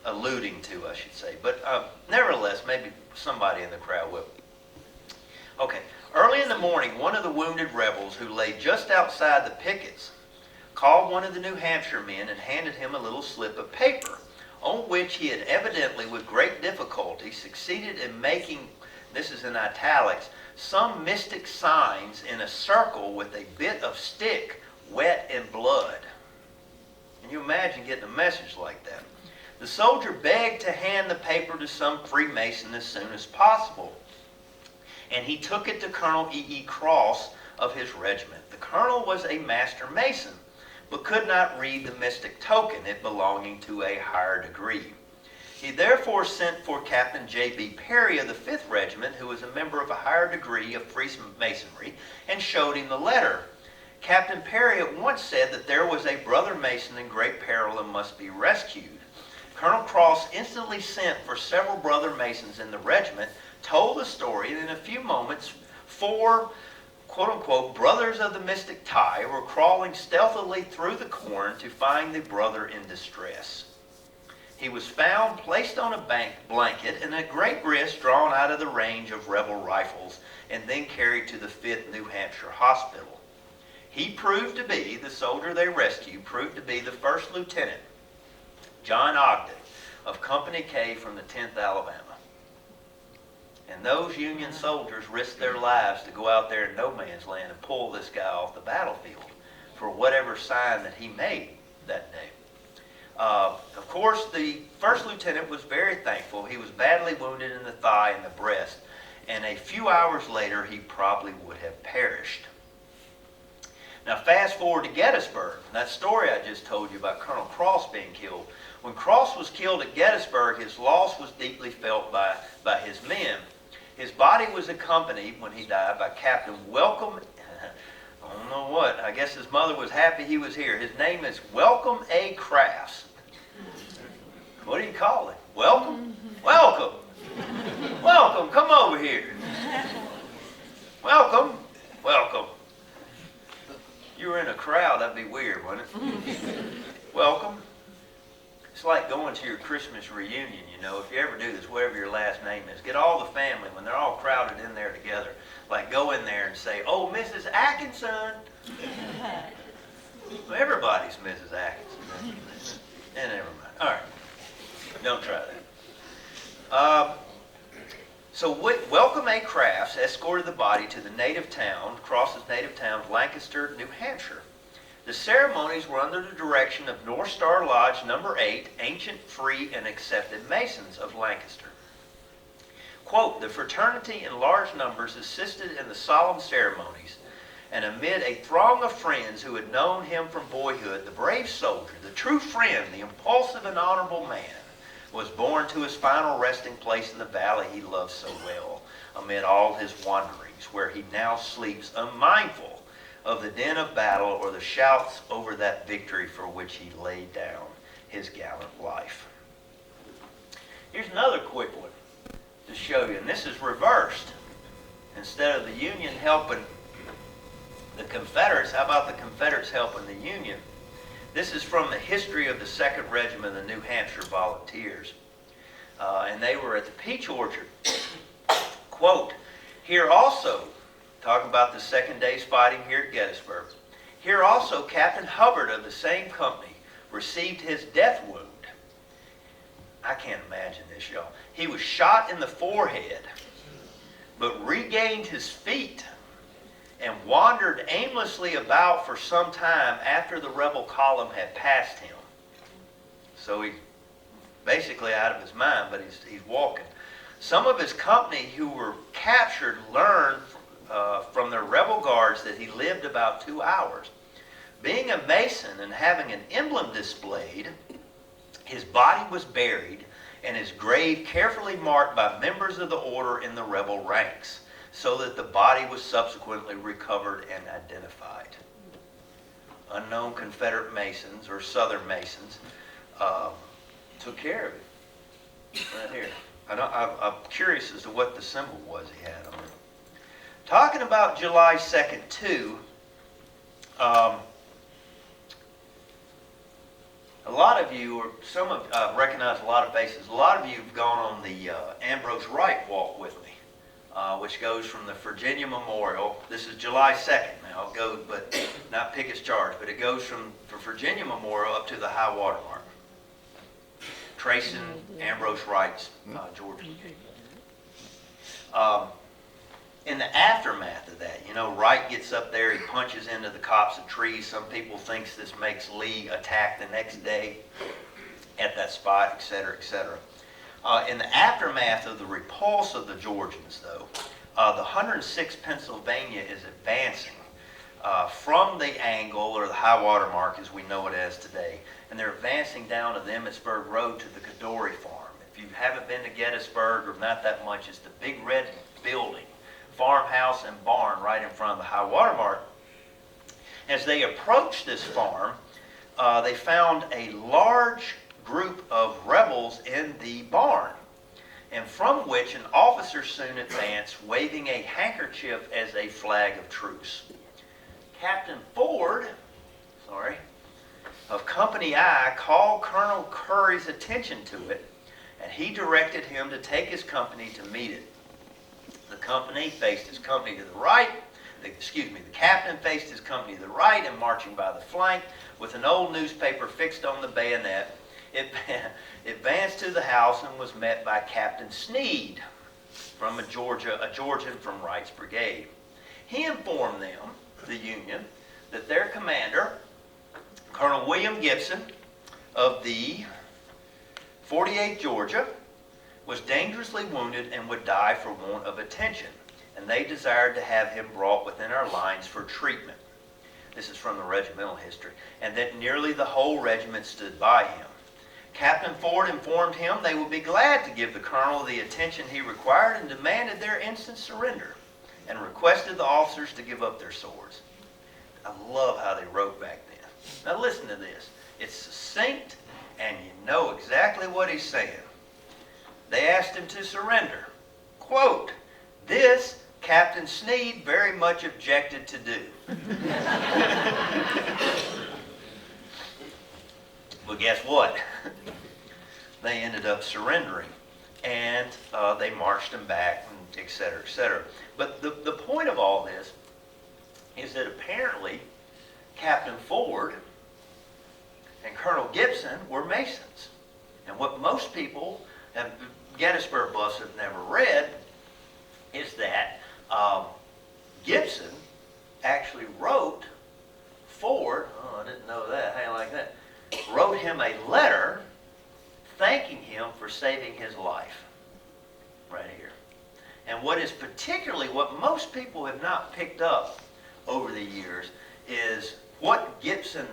alluding to, I should say. But nevertheless, maybe somebody in the crowd will. Okay, early in the morning, one of the wounded rebels who lay just outside the pickets called one of the New Hampshire men and handed him a little slip of paper on which he had evidently with great difficulty succeeded in making, this is in italics, some mystic signs in a circle with a bit of stick wet in blood. Can you imagine getting a message like that? The soldier begged to hand the paper to some Freemason as soon as possible, and he took it to Colonel E.E. Cross of his regiment. The colonel was a master mason, but could not read the mystic token, it belonging to a higher degree. He therefore sent for Captain J.B. Perry of the 5th Regiment, who was a member of a higher degree of Freemasonry, and showed him the letter. Captain Perry at once said that there was a brother Mason in great peril and must be rescued. Colonel Cross instantly sent for several brother Masons in the regiment, told the story, and in a few moments, 4 quote-unquote brothers of the mystic tie were crawling stealthily through the corn to find the brother in distress. He was found, placed on a blanket, and at great risk drawn out of the range of rebel rifles, and then carried to the 5th New Hampshire Hospital. He proved to be, the soldier they rescued, proved to be the 1st Lieutenant, John Ogden, of Company K from the 10th Alabama. And those Union soldiers risked their lives to go out there in no man's land and pull this guy off the battlefield for whatever sign that he made that day. Of course, the 1st Lieutenant was very thankful. He was badly wounded in the thigh and the breast, and a few hours later he probably would have perished. Now fast forward to Gettysburg. That story I just told you about Colonel Cross being killed. When Cross was killed at Gettysburg, his loss was deeply felt by his men. His body was accompanied, when he died, by Captain Welcome, I don't know what, I guess his mother was happy he was here. His name is Welcome A. Crafts. What do you call it? Welcome? Welcome! Welcome, come over here. Welcome, welcome. You were in a crowd, that'd be weird, wouldn't it? Welcome. It's like going to your Christmas reunion, if you ever do this, whatever your last name is. Get all the family, when they're all crowded in there together, like go in there and say, "Oh, Mrs. Atkinson." Well, everybody's Mrs. Atkinson. And never mind. All right. Don't try that. So Welcome A. Crafts escorted the body to the native town, Cross's native town of Lancaster, New Hampshire. The ceremonies were under the direction of North Star Lodge No. 8, ancient, free, and accepted Masons of Lancaster. Quote, the fraternity in large numbers assisted in the solemn ceremonies, and amid a throng of friends who had known him from boyhood, the brave soldier, the true friend, the impulsive and honorable man, was borne to his final resting place in the valley he loved so well, amid all his wanderings, where he now sleeps unmindful of the din of battle or the shouts over that victory for which he laid down his gallant life. Here's another quick one to show you, and this is reversed. Instead of the Union helping the Confederates, how about the Confederates helping the Union? This is from the history of the 2nd Regiment of the New Hampshire Volunteers. And they were at the Peach Orchard. Quote, here also, talking about the second day's fighting here at Gettysburg, here also Captain Hubbard of the same company received his death wound. I can't imagine this, y'all. He was shot in the forehead, but regained his feet and wandered aimlessly about for some time after the rebel column had passed him. So he's basically out of his mind, but he's walking. Some of his company who were captured learned from their rebel guards that he lived about 2 hours. Being a Mason and having an emblem displayed, his body was buried and his grave carefully marked by members of the order in the rebel ranks, so that the body was subsequently recovered and identified. Unknown Confederate Masons or Southern Masons took care of it right here. I'm curious as to what the symbol was he had on it. Talking about July 2nd too, a lot of you, or some of recognize a lot of faces. A lot of you have gone on the Ambrose Wright walk with me, which goes from the Virginia Memorial. This is July 2nd now. It goes, but not Pickett's Charge, but it goes from the Virginia Memorial up to the high water mark, tracing Ambrose Wright's Georgia. In the aftermath of that, Wright gets up there, he punches into the copse of trees. Some people think this makes Lee attack the next day at that spot, etc., etc. In the aftermath of the repulse of the Georgians, though, the 106th Pennsylvania is advancing from the angle, or the high water mark as we know it as today, and they're advancing down to the Emmitsburg Road to the Cadore Farm. If you haven't been to Gettysburg, or not that much, it's the big red building, farmhouse and barn right in front of the high water mark. As they approached this farm, they found a large group of rebels in the barn, and from which an officer soon advanced, waving a handkerchief as a flag of truce. Captain Ford, of Company I, called Colonel Curry's attention to it, and he directed him to take his company to meet it. The company faced his company to the right. The captain faced his company to the right and marching by the flank with an old newspaper fixed on the bayonet. It advanced to the house and was met by Captain Sneed from Georgian from Wright's brigade. He informed them, the Union, that their commander, Colonel William Gibson of the 48th Georgia, was dangerously wounded and would die for want of attention, and they desired to have him brought within our lines for treatment. This is from the regimental history. And that nearly the whole regiment stood by him. Captain Ford informed him they would be glad to give the colonel the attention he required and demanded their instant surrender, and requested the officers to give up their swords. I love how they wrote back then. Now listen to this. It's succinct, and you know exactly what he's saying. They asked him to surrender. Quote, "This Captain Sneed very much objected to do." Well, guess what? They ended up surrendering, and they marched him back, and et cetera, et cetera. But the point of all this is that apparently Captain Ford and Colonel Gibson were Masons. And what most people have, Gettysburg buffs have never read, is that Gibson actually wrote Ford, oh, I didn't know that, how you like that, wrote him a letter thanking him for saving his life, right here. And what is particularly, what most people have not picked up over the years, is what Gibson,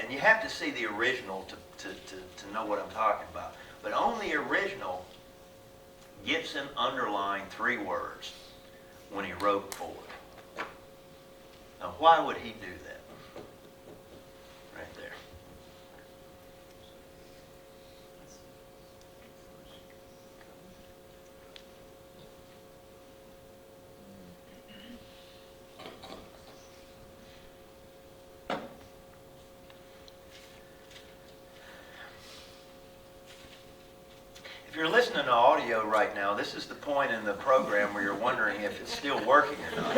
and you have to see the original to know what I'm talking about, but on the original, Gibson underlined 3 words when he wrote Ford. Now, why would he do that? Right there. If you're listening to audio right now, this is the point in the program where you're wondering if it's still working or not.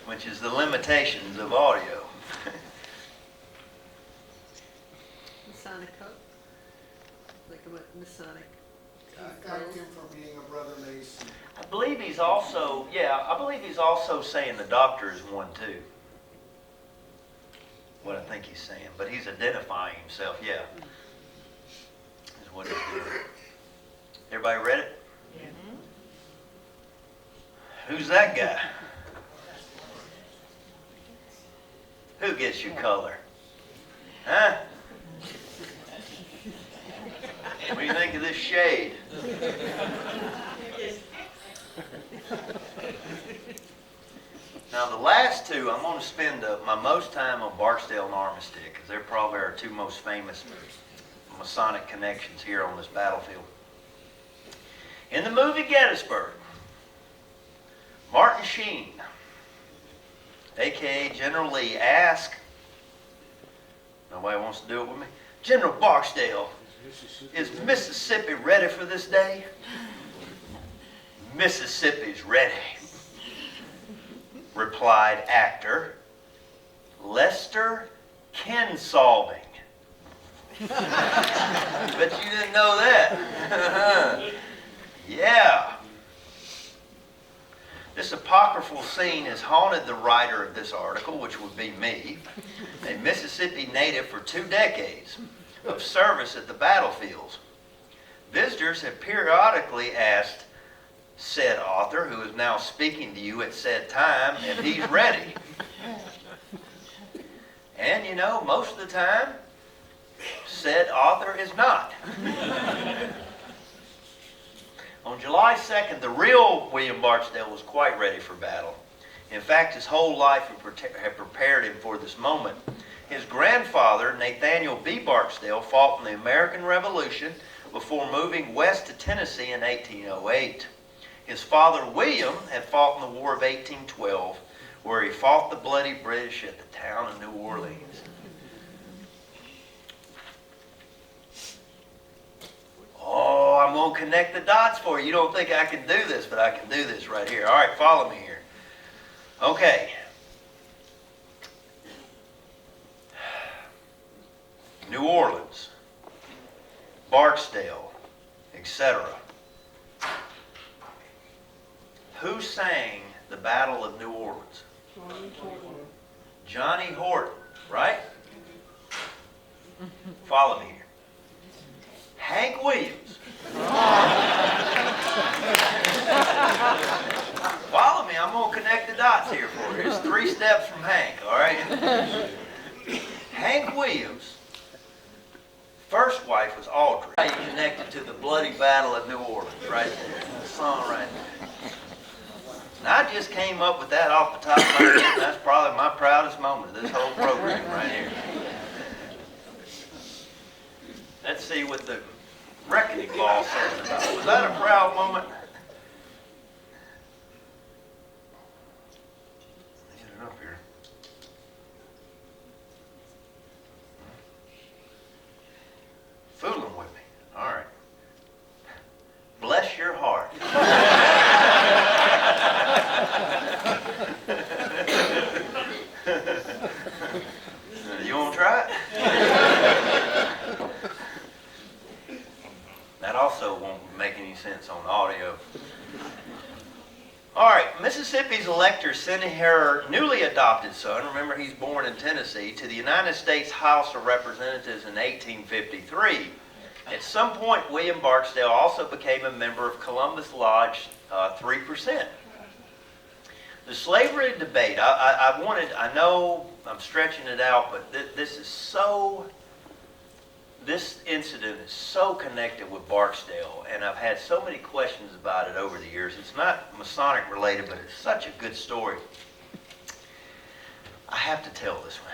Which is the limitations of audio. Masonic code? Like a Masonic. Thank him for being a brother Mason. I believe he's also, I believe he's also saying the doctor is one too. What I think he's saying. But he's identifying himself, yeah. Is what he's doing. Everybody read it? Yeah. Who's that guy? Who gets your color? Huh? What do you think of this shade? Now the last two, I'm going to spend my most time on Barksdale and Armistead because they're probably our two most famous Masonic connections here on this battlefield. In the movie Gettysburg, Martin Sheen, a.k.a. General Lee, asked, nobody wants to do it with me, General Barksdale, is Mississippi ready for this day? Mississippi's ready, replied actor Lester Kinsolving. Bet you didn't know that. Yeah. This apocryphal scene has haunted the writer of this article, which would be me, a Mississippi native for 2 decades of service at the battlefields. Visitors have periodically asked said author, who is now speaking to you at said time, if he's ready. And you know, most of the time, said author is not. On July 2nd, the real William Barksdale was quite ready for battle. In fact, his whole life had prepared him for this moment. His grandfather, Nathaniel B. Barksdale, fought in the American Revolution before moving west to Tennessee in 1808. His father, William, had fought in the War of 1812, where he fought the bloody British at the town of New Orleans. Oh, I'm going to connect the dots for you. You don't think I can do this, but I can do this right here. All right, follow me here. Okay. New Orleans, Barksdale, etc. Who sang the Battle of New Orleans? Johnny Horton, right? Follow me here. Hank Williams. Follow me, I'm going to connect the dots here for you. It's 3 steps from Hank, all right? Hank Williams' first wife was Audrey. He connected to the bloody Battle of New Orleans, right there. The song right there. And I just came up with that off the top of my head. That's probably my proudest moment of this whole program right here. Let's see what the reckoning ball says about it. Was that a proud moment? Get it up here. Fooling with me. All right. Bless your heart. You want to try it? That also won't make any sense on audio. All right, Mississippi's elector sending her newly adopted son, remember he's born in Tennessee, to the United States House of Representatives in 1853. At some point, William Barksdale also became a member of Columbus Lodge 3%. The slavery debate, I know I'm stretching it out, but this incident is so connected with Barksdale, and I've had so many questions about it over the years. It's not Masonic related, but it's such a good story. I have to tell this one.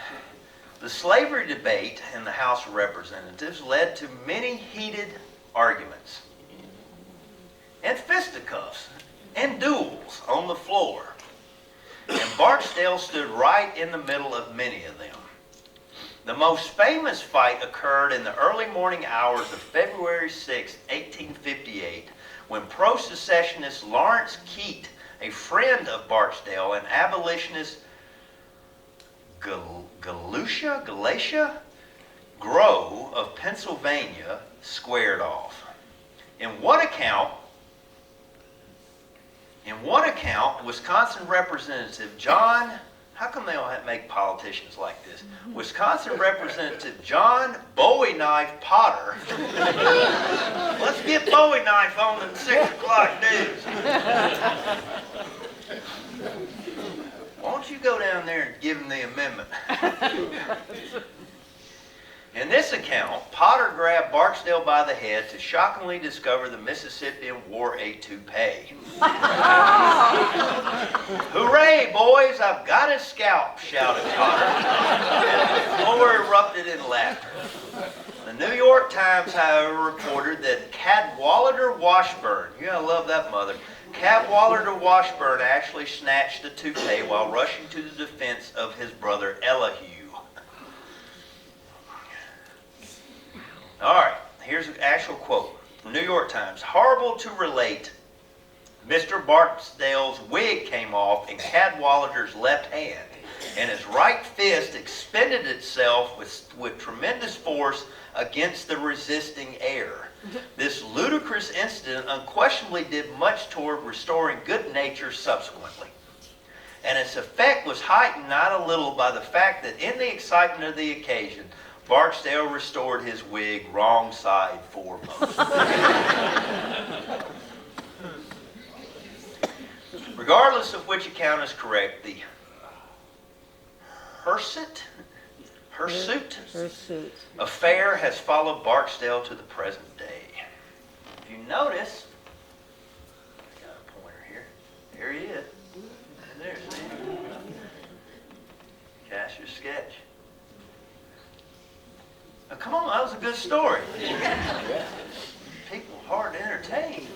The slavery debate in the House of Representatives led to many heated arguments, and fisticuffs, and duels on the floor. And Barksdale stood right in the middle of many of them. The most famous fight occurred in the early morning hours of February 6, 1858, when pro-secessionist Lawrence Keat, a friend of Barksdale, and abolitionist Galatia Grow of Pennsylvania squared off. In one account, Wisconsin Representative John, how come they don't make politicians like this? Wisconsin Representative John Bowie Knife Potter. Let's get Bowie Knife on the 6 o'clock news. you go down there and give him the amendment? In this account, Potter grabbed Barksdale by the head to shockingly discover the Mississippian wore a toupee. "Hooray, boys, I've got his scalp," shouted Potter. And the floor erupted in laughter. The New York Times, however, reported that Cadwallader Washburn, you gotta love that mother, Cadwallader Washburn actually snatched the toupee while rushing to the defense of his brother Elihu. All right, here's an actual quote from New York Times. "Horrible to relate, Mr. Barksdale's wig came off in Cadwallader's left hand, and his right fist expended itself with tremendous force against the resisting air. This ludicrous incident unquestionably did much toward restoring good nature subsequently. And its effect was heightened not a little by the fact that in the excitement of the occasion, Barksdale restored his wig wrong side foremost." Regardless of which account is correct, the Hirsute affair has followed Barksdale to the present day. If you notice, I got a pointer here. There he is. There's Cassier's sketch. Now, come on, that was a good story. People hard to entertain.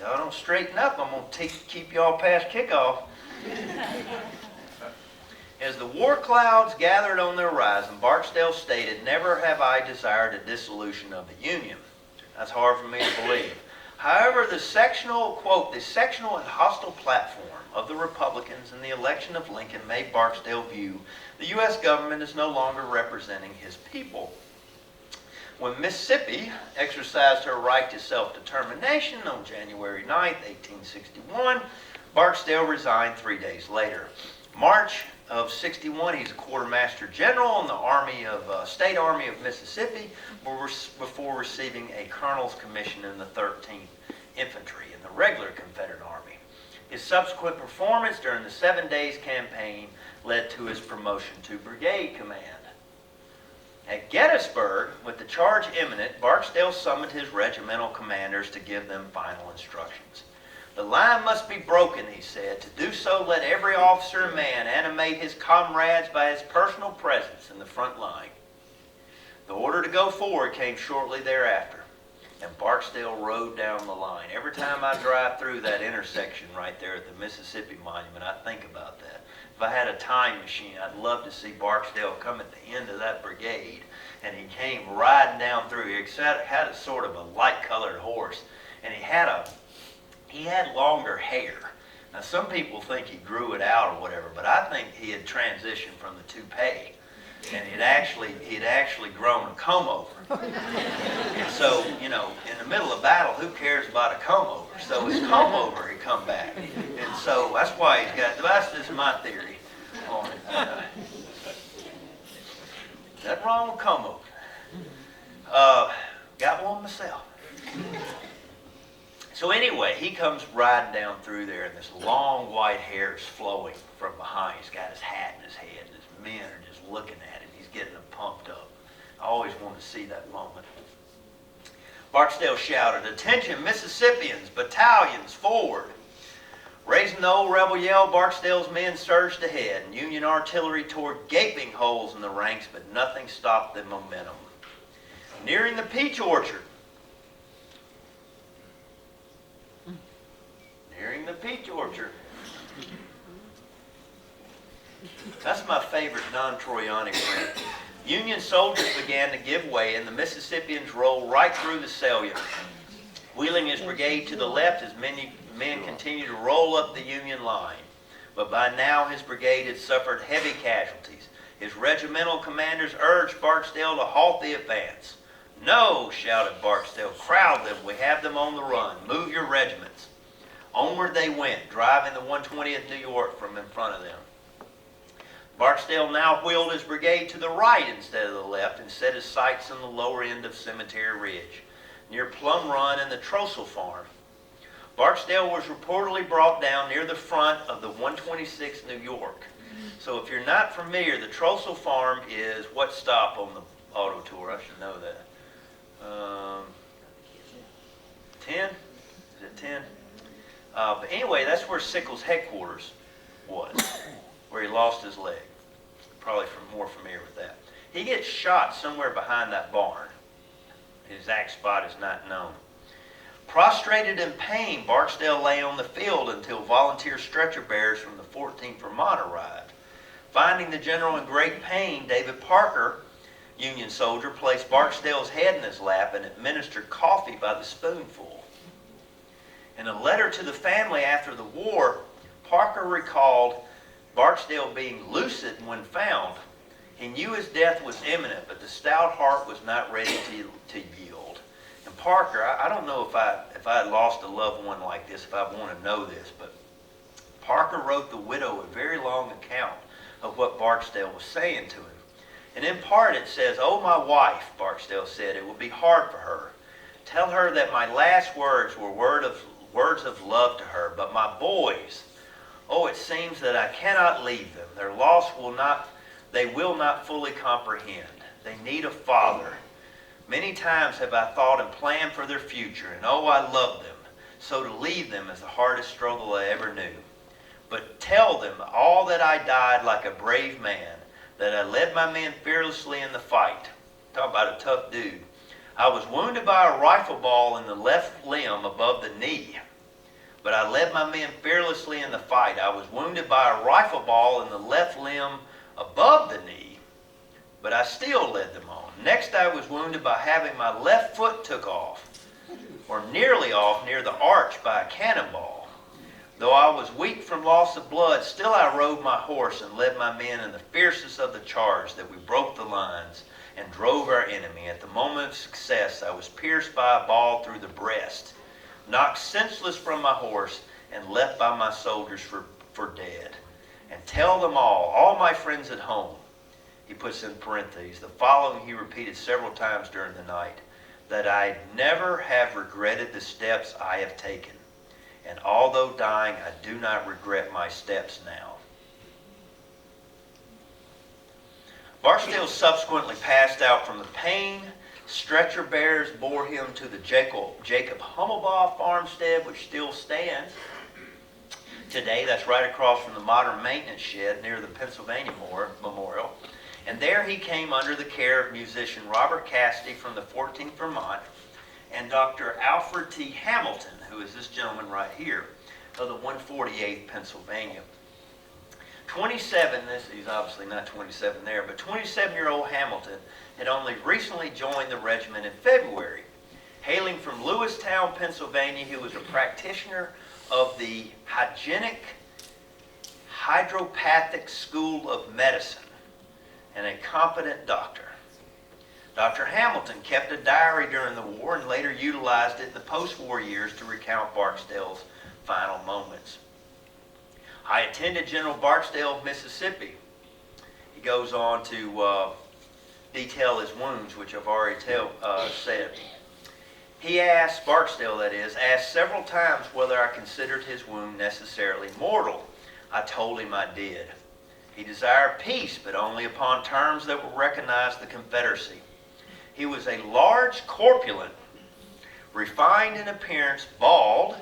Y'all don't straighten up, I'm going to keep y'all past kickoff. As the war clouds gathered on the horizon, Barksdale stated, "Never have I desired a dissolution of the Union." That's hard for me to believe. However, the sectional, quote, "the sectional and hostile platform of the Republicans in the election of Lincoln made Barksdale view the U.S. government as no longer representing his people. When Mississippi exercised her right to self-determination on January 9, 1861, Barksdale resigned 3 days later. March of 61, he's a quartermaster general in the State Army of Mississippi before receiving a colonel's commission in the 13th Infantry in the regular Confederate Army. His subsequent performance during the 7 Days campaign led to his promotion to brigade command. At Gettysburg, with the charge imminent, Barksdale summoned his regimental commanders to give them final instructions. "The line must be broken," he said. "To do so, let every officer and man animate his comrades by his personal presence in the front line." The order to go forward came shortly thereafter, and Barksdale rode down the line. Every time I drive through that intersection right there at the Mississippi Monument, I think about that. If I had a time machine, I'd love to see Barksdale come at the end of that brigade, and he came riding down through. He had a sort of a light-colored horse, and he had longer hair. Now, some people think he grew it out or whatever, but I think he had transitioned from the toupee, and he'd actually grown a comb over. And so, you know, in the middle of battle, who cares about a comb over? So his comb over had come back, and so that's why he's got. That's just my theory on it. Nothing wrong with comb over. Got one myself. So anyway, he comes riding down through there, and this long white hair is flowing from behind. He's got his hat in his head, and his men are just looking at him. He's getting them pumped up. I always want to see that moment. Barksdale shouted, "Attention, Mississippians, battalions, forward!" Raising the old rebel yell, Barksdale's men surged ahead, and Union artillery tore gaping holes in the ranks, but nothing stopped the momentum. Nearing the peach orchard, That's my favorite non-Troyonic print. Union soldiers began to give way, and the Mississippians rolled right through the salient. Wheeling his brigade to the left, as many men continued to roll up the Union line. But by now his brigade had suffered heavy casualties. His regimental commanders urged Barksdale to halt the advance. "No," shouted Barksdale, "crowd them. We have them on the run. Move your regiments." Onward they went, driving the 120th New York from in front of them. Barksdale now wheeled his brigade to the right instead of the left and set his sights on the lower end of Cemetery Ridge, near Plum Run and the Trossel Farm. Barksdale was reportedly brought down near the front of the 126 New York. So if you're not familiar, the Trossel Farm is what stop on the auto tour? I should know that. 10? Is it 10? But anyway, that's where Sickles' headquarters was, where he lost his leg. Probably more familiar with that. He gets shot somewhere behind that barn. His exact spot is not known. Prostrated in pain, Barksdale lay on the field until volunteer stretcher bearers from the 14th Vermont arrived. Finding the general in great pain, David Parker, Union soldier, placed Barksdale's head in his lap and administered coffee by the spoonful. In a letter to the family after the war, Parker recalled Barksdale being lucid when found. He knew his death was imminent, but the stout heart was not ready to yield. And Parker, I don't know if I had lost a loved one like this, if I want to know this, but Parker wrote the widow a very long account of what Barksdale was saying to him. And in part it says, "Oh, my wife," Barksdale said, "it will be hard for her. Tell her that my last words were words of love to her, but my boys, oh, it seems that I cannot leave them. Their loss they will not fully comprehend. They need a father. Many times have I thought and planned for their future, and oh, I love them. So to leave them is the hardest struggle I ever knew. But tell them all that I died like a brave man, that I led my men fearlessly in the fight." Talk about a tough dude. "I was wounded by a rifle ball in the left limb above the knee, but I led my men fearlessly in the fight. I was wounded by a rifle ball in the left limb above the knee, but I still led them on. Next, I was wounded by having my left foot took off, or nearly off, near the arch by a cannonball. Though I was weak from loss of blood, still I rode my horse and led my men in the fiercest of the charge that we broke the lines and drove our enemy. At the moment of success, I was pierced by a ball through the breast, knocked senseless from my horse, and left by my soldiers for dead. And tell them all my friends at home," he puts in parentheses, the following he repeated several times during the night, "that I never have regretted the steps I have taken. And although dying, I do not regret my steps now." Barksdale subsequently passed out from the pain. Stretcher bearers bore him to the Jacob Hummelbaugh farmstead, which still stands today. That's right across from the modern maintenance shed near the Pennsylvania Memorial. And there he came under the care of musician Robert Cassidy from the 14th Vermont and Dr. Alfred T. Hamilton, who is this gentleman right here, of the 148th Pennsylvania. 27, he's obviously not 27 there, but 27-year-old Hamilton had only recently joined the regiment in February. Hailing from Lewistown, Pennsylvania, he was a practitioner of the Hygienic Hydropathic School of Medicine and a competent doctor. Dr. Hamilton kept a diary during the war and later utilized it in the post-war years to recount Barksdale's final moments. "I attended General Barksdale of Mississippi." He goes on to detail his wounds, which I've already said. He asked, Barksdale that is, asked several times whether I considered his wound necessarily mortal. I told him I did. He desired peace, but only upon terms that would recognize the Confederacy. He was a large corpulent, refined in appearance, bald,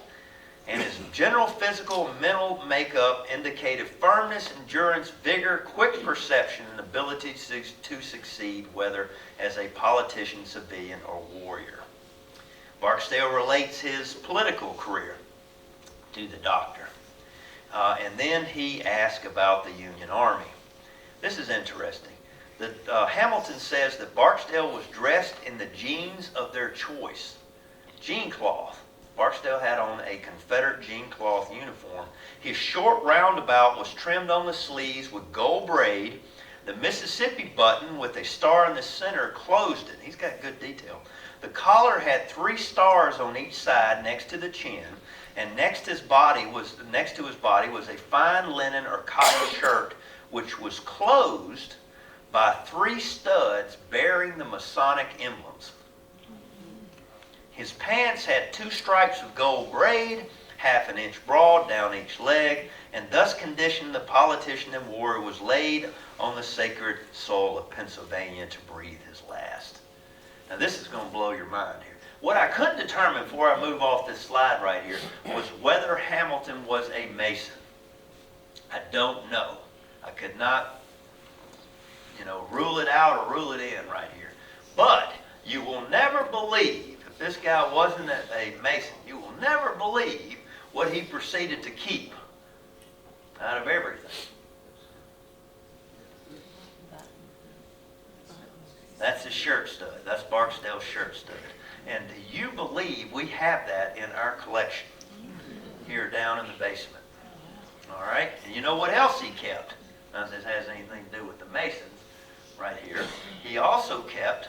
and his general physical and mental makeup indicated firmness, endurance, vigor, quick perception, and ability to succeed, whether as a politician, civilian, or warrior. Barksdale relates his political career to the doctor. And then he asks about the Union Army. This is interesting. Hamilton says that Barksdale was dressed in the jeans of their choice. Jean cloth. Barksdale had on a Confederate jean cloth uniform. His short roundabout was trimmed on the sleeves with gold braid. The Mississippi button with a star in the center closed it. He's got good detail. The collar had 3 stars on each side next to the chin, and next to his body was a fine linen or cotton shirt which was closed by 3 studs bearing the Masonic emblems. His pants had 2 stripes of gold braid, half an inch broad down each leg, and thus conditioned the politician and warrior was laid on the sacred soil of Pennsylvania to breathe his last. Now this is going to blow your mind here. What I couldn't determine before I move off this slide right here was whether Hamilton was a Mason. I don't know. I could not, rule it out or rule it in right here. But you will never believe, if this guy wasn't a Mason, you will never believe what he proceeded to keep out of everything. That's his shirt stud. That's Barksdale's shirt stud. And do you believe we have that in our collection here down in the basement? All right? And you know what else he kept? None of this has anything to do with the Masons right here. He also kept,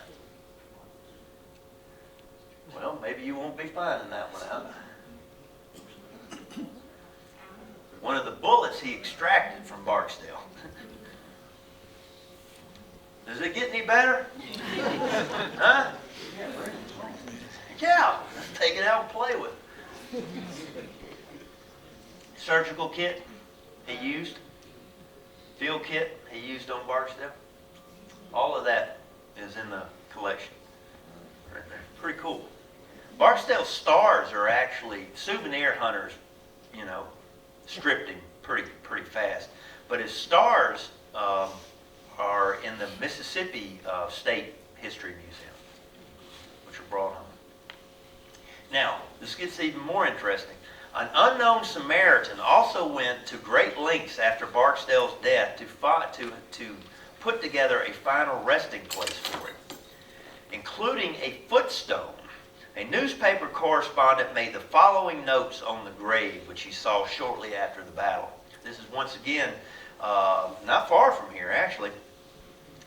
well, maybe you won't be finding that one out. One of the bullets he extracted from Barksdale. Does it get any better? Huh? Yeah, let's take it out and play with it. Surgical kit he used. Field kit he used on Barksdale. All of that is in the collection right there. Pretty cool. Barksdale stars are actually, souvenir hunters, stripped him pretty fast. But his stars are in the Mississippi State History Museum, which are brought home. Now, this gets even more interesting. An unknown Samaritan also went to great lengths after Barksdale's death to put together a final resting place for him, including a footstone. A newspaper correspondent made the following notes on the grave, which he saw shortly after the battle. This is once again not far from here, actually,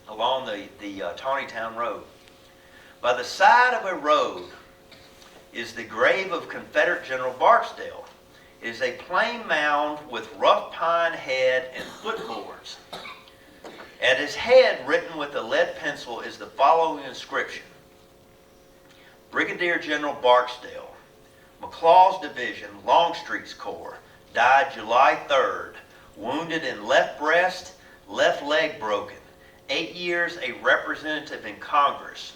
along the Taneytown Road. By the side of a road is the grave of Confederate General Barksdale. It is a plain mound with rough pine head and footboards. At his head, written with a lead pencil, is the following inscription: Brigadier General Barksdale, McLaw's Division, Longstreet's Corps, died July 3rd, wounded in left breast, left leg broken, 8 years a representative in Congress.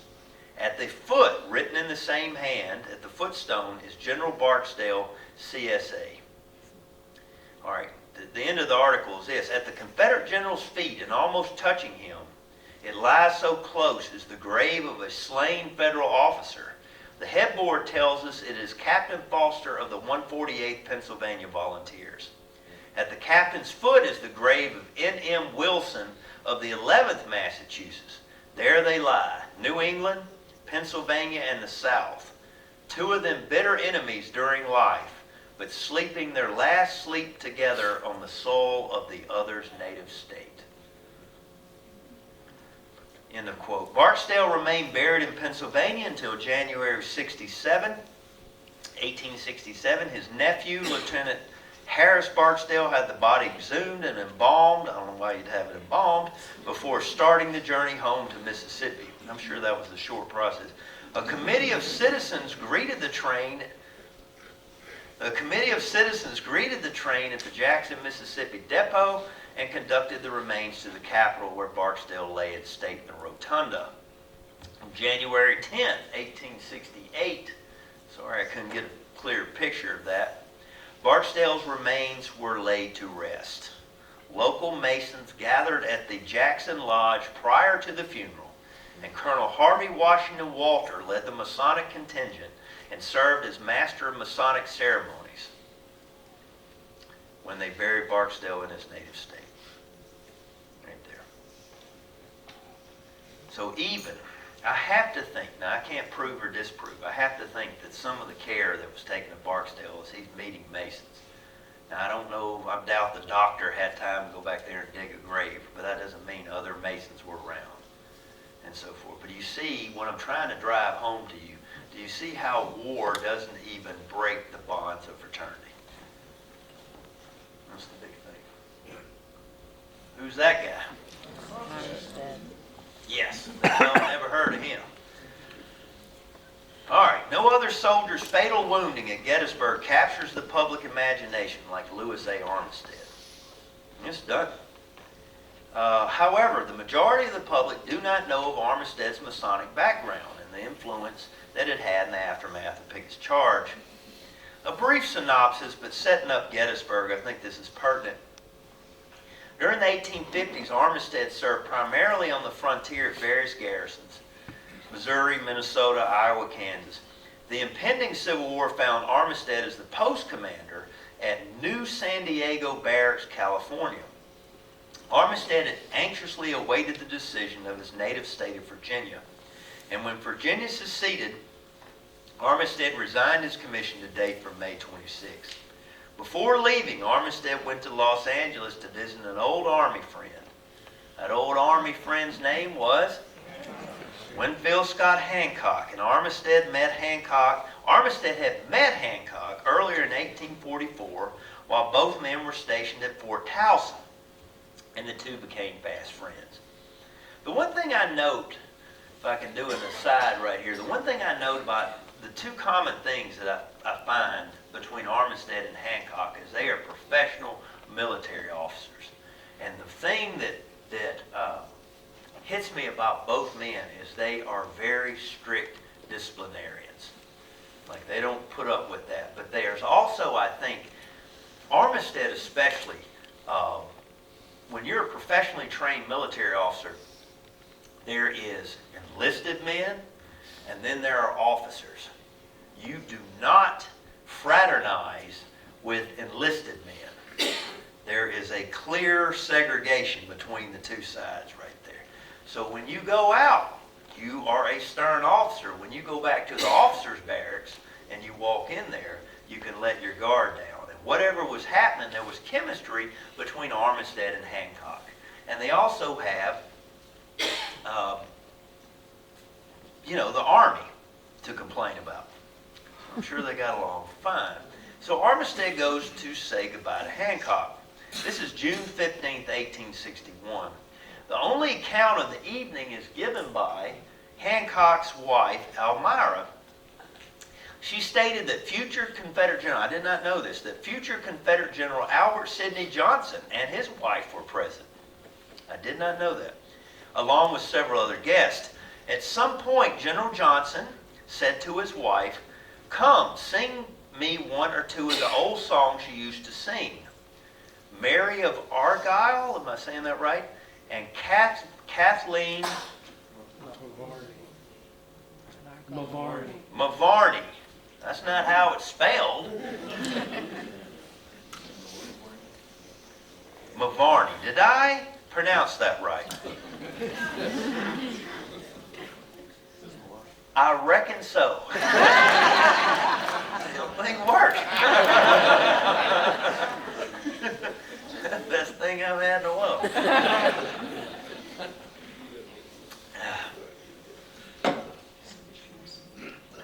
At the foot, written in the same hand, at the footstone, is General Barksdale, CSA. All right, the end of the article is this: at the Confederate general's feet and almost touching him, it lies so close is the grave of a slain federal officer. The headboard tells us it is Captain Foster of the 148th Pennsylvania Volunteers. At the captain's foot is the grave of N.M. Wilson of the 11th Massachusetts. There they lie, New England, Pennsylvania, and the South. Two of them bitter enemies during life, but sleeping their last sleep together on the soil of the other's native state. End of quote. Barksdale remained buried in Pennsylvania until January 1867. His nephew, Lieutenant Harris Barksdale, had the body exhumed and embalmed. I don't know why you'd have it embalmed, before starting the journey home to Mississippi. I'm sure that was a short process. A committee of citizens greeted the train at the Jackson, Mississippi depot and conducted the remains to the Capitol, where Barksdale lay at state in the rotunda. On January 10, 1868, sorry I couldn't get a clear picture of that, Barksdale's remains were laid to rest. Local Masons gathered at the Jackson Lodge prior to the funeral, and Colonel Harvey Washington Walter led the Masonic contingent and served as master of Masonic ceremonies when they buried Barksdale in his native state. Right there. So even, I have to think, now I can't prove or disprove, I have to think that some of the care that was taken of Barksdale as he's meeting Masons. Now I don't know, I doubt the doctor had time to go back there and dig a grave, but that doesn't mean other Masons were around and so forth. But you see, what I'm trying to drive home to you, do you see how war doesn't even break the bonds of fraternity? That's the big thing. Who's that guy? Yes. I've never heard of him. All right. No other soldier's fatal wounding at Gettysburg captures the public imagination like Lewis A. Armistead. It's done. However, the majority of the public do not know of Armistead's Masonic background and the influence that it had in the aftermath of Pickett's charge. A brief synopsis, but setting up Gettysburg, I think this is pertinent. During the 1850s, Armistead served primarily on the frontier at various garrisons: Missouri, Minnesota, Iowa, Kansas. The impending Civil War found Armistead as the post commander at New San Diego Barracks, California. Armistead had anxiously awaited the decision of his native state of Virginia, and when Virginia seceded, Armistead resigned his commission to date from May 26. Before leaving, Armistead went to Los Angeles to visit an old Army friend. That old Army friend's name was Winfield Scott Hancock, and Armistead had met Hancock earlier in 1844 while both men were stationed at Fort Towson, and the two became fast friends. The one thing I note, if I can do an aside right here, the one thing I note about the two common things that I find between Armistead and Hancock is they are professional military officers. And the thing that hits me about both men is they are very strict disciplinarians. Like, they don't put up with that. But there's also, I think, Armistead especially, when you're a professionally trained military officer, there is enlisted men, and then there are officers. You do not fraternize with enlisted men. There is a clear segregation between the two sides right there. So when you go out, you are a stern officer. When you go back to the officers' barracks and you walk in there, you can let your guard down. And whatever was happening, there was chemistry between Armistead and Hancock. And they also have, the Army to complain about. I'm sure they got along fine. So Armistead goes to say goodbye to Hancock. This is June 15th, 1861. The only account of the evening is given by Hancock's wife, Elmira. She stated that future Confederate General, I did not know this, that future Confederate General Albert Sidney Johnson and his wife were present. I did not know that, along with several other guests. At some point, General Johnson said to his wife, "Come, sing me one or two of the old songs you used to sing. Mary of Argyle," am I saying that right? And Kathleen Mavarney. That's not how it's spelled. Mavarney. Did I pronounce that right? I reckon so. It'll thing work. Best thing I've had in a while.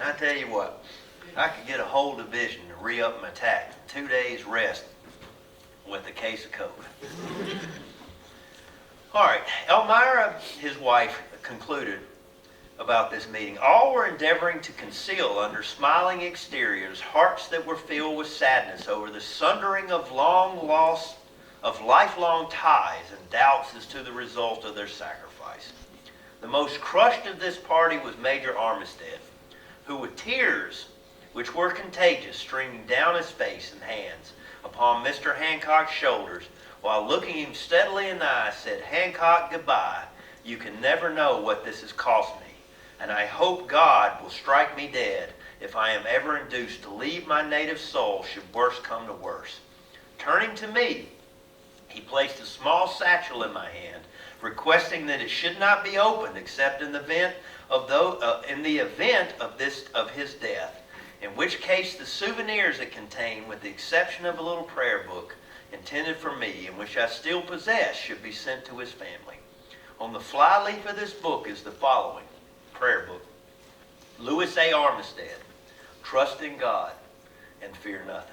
I tell you what, I could get a whole division to re-up my attack. 2 days rest with a case of Coke. All right, Elmira, his wife, concluded about this meeting. All were endeavoring to conceal under smiling exteriors hearts that were filled with sadness over the sundering of lifelong ties and doubts as to the result of their sacrifice. The most crushed of this party was Major Armistead, who with tears, which were contagious, streaming down his face and hands upon Mr. Hancock's shoulders, while looking him steadily in the eye, said, "Hancock, goodbye. You can never know what this has cost me, and I hope God will strike me dead if I am ever induced to leave my native soil should worse come to worse." Turning to me, he placed a small satchel in my hand, requesting that it should not be opened except in the event of his death, in which case the souvenirs it contained, with the exception of a little prayer book intended for me, and which I still possess, should be sent to his family. On the flyleaf of this book is the following prayer book: Lewis A. Armistead, trust in God and fear nothing.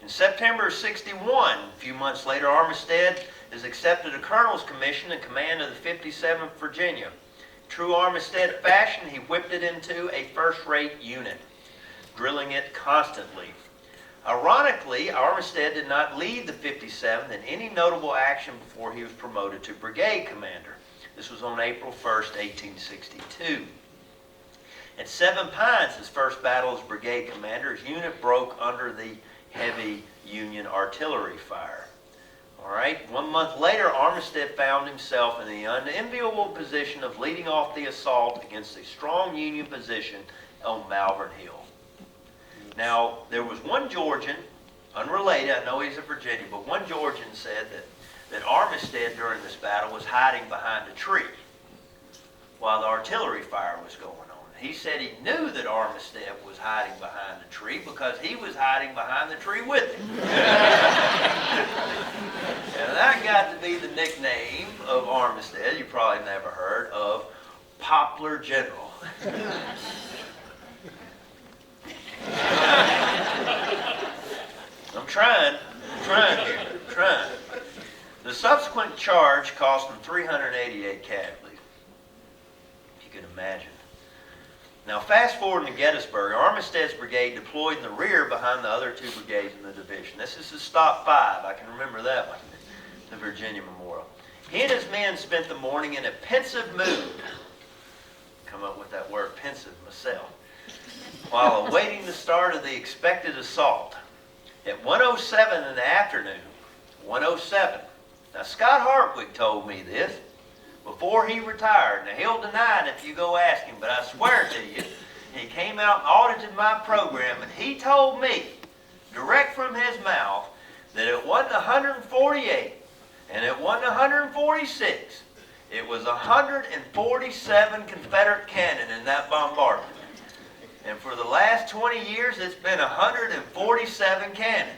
In September of '61, a few months later, Armistead is accepted a colonel's commission in command of the 57th Virginia. True Armistead fashion, he whipped it into a first-rate unit, drilling it constantly. Ironically, Armistead did not lead the 57th in any notable action before he was promoted to brigade commander. This was on April 1st, 1862. At Seven Pines, his first battle as brigade commander, his unit broke under the heavy Union artillery fire. All right, 1 month later, Armistead found himself in the unenviable position of leading off the assault against a strong Union position on Malvern Hill. Now, there was one Georgian, unrelated, I know he's a Virginian, but one Georgian said that Armistead during this battle was hiding behind a tree while the artillery fire was going on. He said he knew that Armistead was hiding behind the tree because he was hiding behind the tree with him. And that got to be the nickname of Armistead, you probably never heard of, Poplar General. I'm trying here, I'm trying. The subsequent charge cost him 388 casualties, if you can imagine. Now, fast forward to Gettysburg, Armistead's brigade deployed in the rear behind the other two brigades in the division. This is his stop 5. I can remember that one, the Virginia Memorial. He and his men spent the morning in a pensive mood. Come up with that word, pensive, myself. While awaiting the start of the expected assault. At 1:07 in the afternoon, 1:07. Now, Scott Hartwig told me this before he retired. Now, he'll deny it if you go ask him, but I swear to you, he came out and audited my program, and he told me, direct from his mouth, that it wasn't 148, and it wasn't 146. It was 147 Confederate cannon in that bombardment. And for the last 20 years, it's been 147 cannon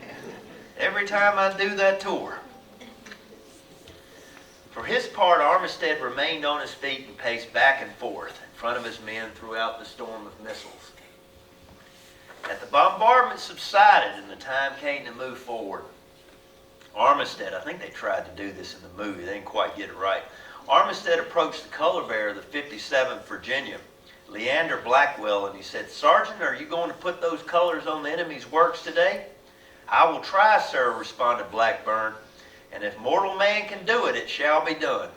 every time I do that tour. For his part, Armistead remained on his feet and paced back and forth in front of his men throughout the storm of missiles. As the bombardment subsided and the time came to move forward, Armistead, I think they tried to do this in the movie, they didn't quite get it right. Armistead approached the color bearer of the 57th Virginia, Leander Blackwell, and he said, "Sergeant, are you going to put those colors on the enemy's works today?" "I will try, sir," responded Blackburn. "And if mortal man can do it, it shall be done."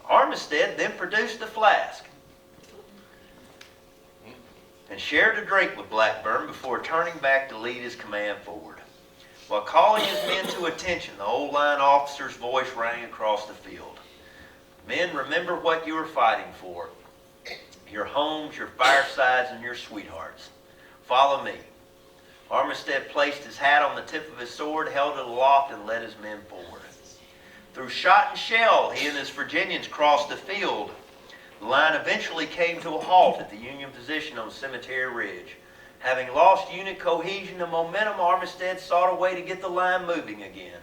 Armistead then produced the flask and shared a drink with Blackburn before turning back to lead his command forward. While calling his men to attention, the old line officer's voice rang across the field. "Men, remember what you are fighting for. Your homes, your firesides, and your sweethearts. Follow me." Armistead placed his hat on the tip of his sword, held it aloft, and led his men forward. Through shot and shell, he and his Virginians crossed the field. The line eventually came to a halt at the Union position on Cemetery Ridge. Having lost unit cohesion and momentum, Armistead sought a way to get the line moving again.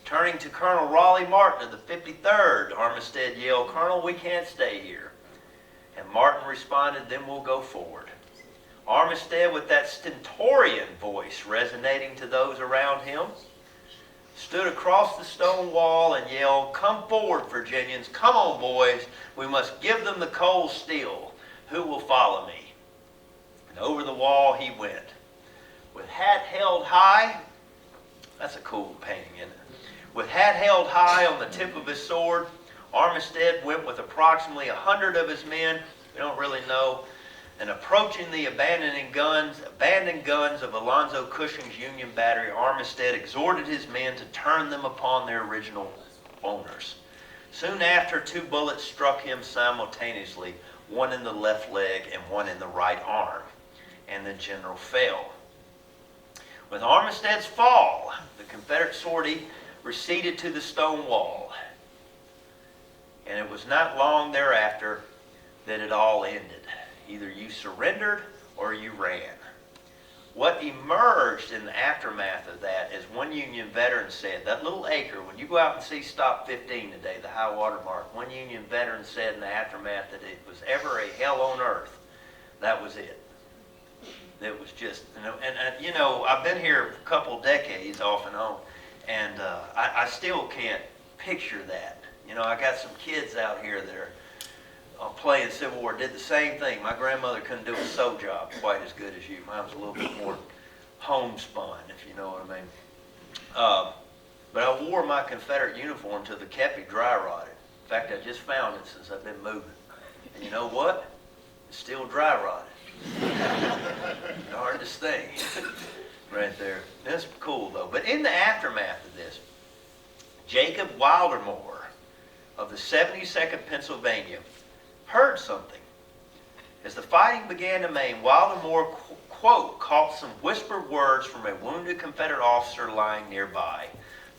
Turning to Colonel Raleigh Martin of the 53rd, Armistead yelled, "Colonel, we can't stay here." And Martin responded, "Then we'll go forward." Armistead, with that stentorian voice resonating to those around him, stood across the stone wall and yelled, "Come forward, Virginians. Come on, boys. We must give them the cold steel. Who will follow me?" And over the wall he went. With hat held high, that's a cool painting, isn't it? With hat held high on the tip of his sword, Armistead went with approximately 100 of his men, we don't really know, and approaching the abandoned guns of Alonzo Cushing's Union battery, Armistead exhorted his men to turn them upon their original owners. Soon after, 2 bullets struck him simultaneously, one in the left leg and one in the right arm, and the general fell. With Armistead's fall, the Confederate sortie receded to the stone wall, and it was not long thereafter that it all ended. Either you surrendered or you ran. What emerged in the aftermath of that, as one Union veteran said, that little acre, when you go out and see Stop 15 today, the high water mark, one Union veteran said in the aftermath that it was ever a hell on earth. That was it. It was just, and you know, I've been here a couple decades off and on, and I still can't picture that. You know, I got some kids out here that are playing Civil War, did the same thing. My grandmother couldn't do a sew job quite as good as you. Mine was a little bit more homespun, if you know what I mean. But I wore my Confederate uniform till the kepi dry rotted. In fact, I just found it since I've been moving. And you know what? It's still dry rotted. Darndest thing. Right there. That's cool though. But in the aftermath of this, Jacob Wildermore of the 72nd Pennsylvania heard something. As the fighting began to wane, Wildermore, quote, caught some whispered words from a wounded Confederate officer lying nearby.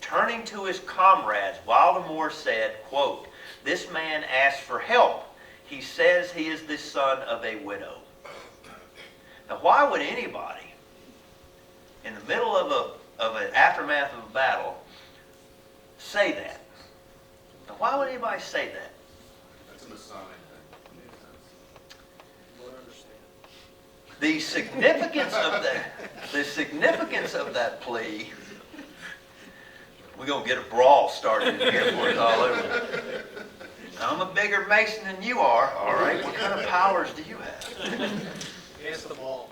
Turning to his comrades, Wildermore said, quote, "This man asks for help. He says he is the son of a widow." Now, why would anybody, in the middle of an aftermath of a battle, say that? Now, why would anybody say that? That's a Masonic thing. The significance of that plea. We're gonna get a brawl started in here before it's all over. I'm a bigger Mason than you are. All right. What kind of powers do you have? Pass the ball.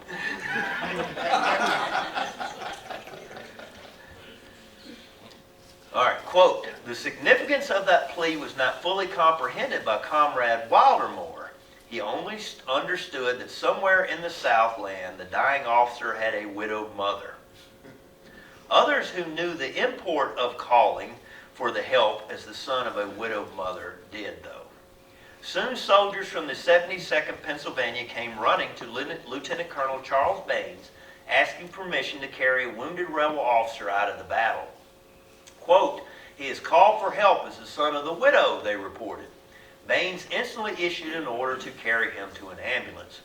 All right, quote, "The significance of that plea was not fully comprehended by Comrade Wildermore. He only understood that somewhere in the Southland, the dying officer had a widowed mother. Others who knew the import of calling for the help as the son of a widowed mother did, though. Soon soldiers from the 72nd Pennsylvania came running to Lieutenant Colonel Charles Baines, asking permission to carry a wounded rebel officer out of the battle. Quote, "He has called for help as the son of the widow," they reported. Baines instantly issued an order to carry him to an ambulance.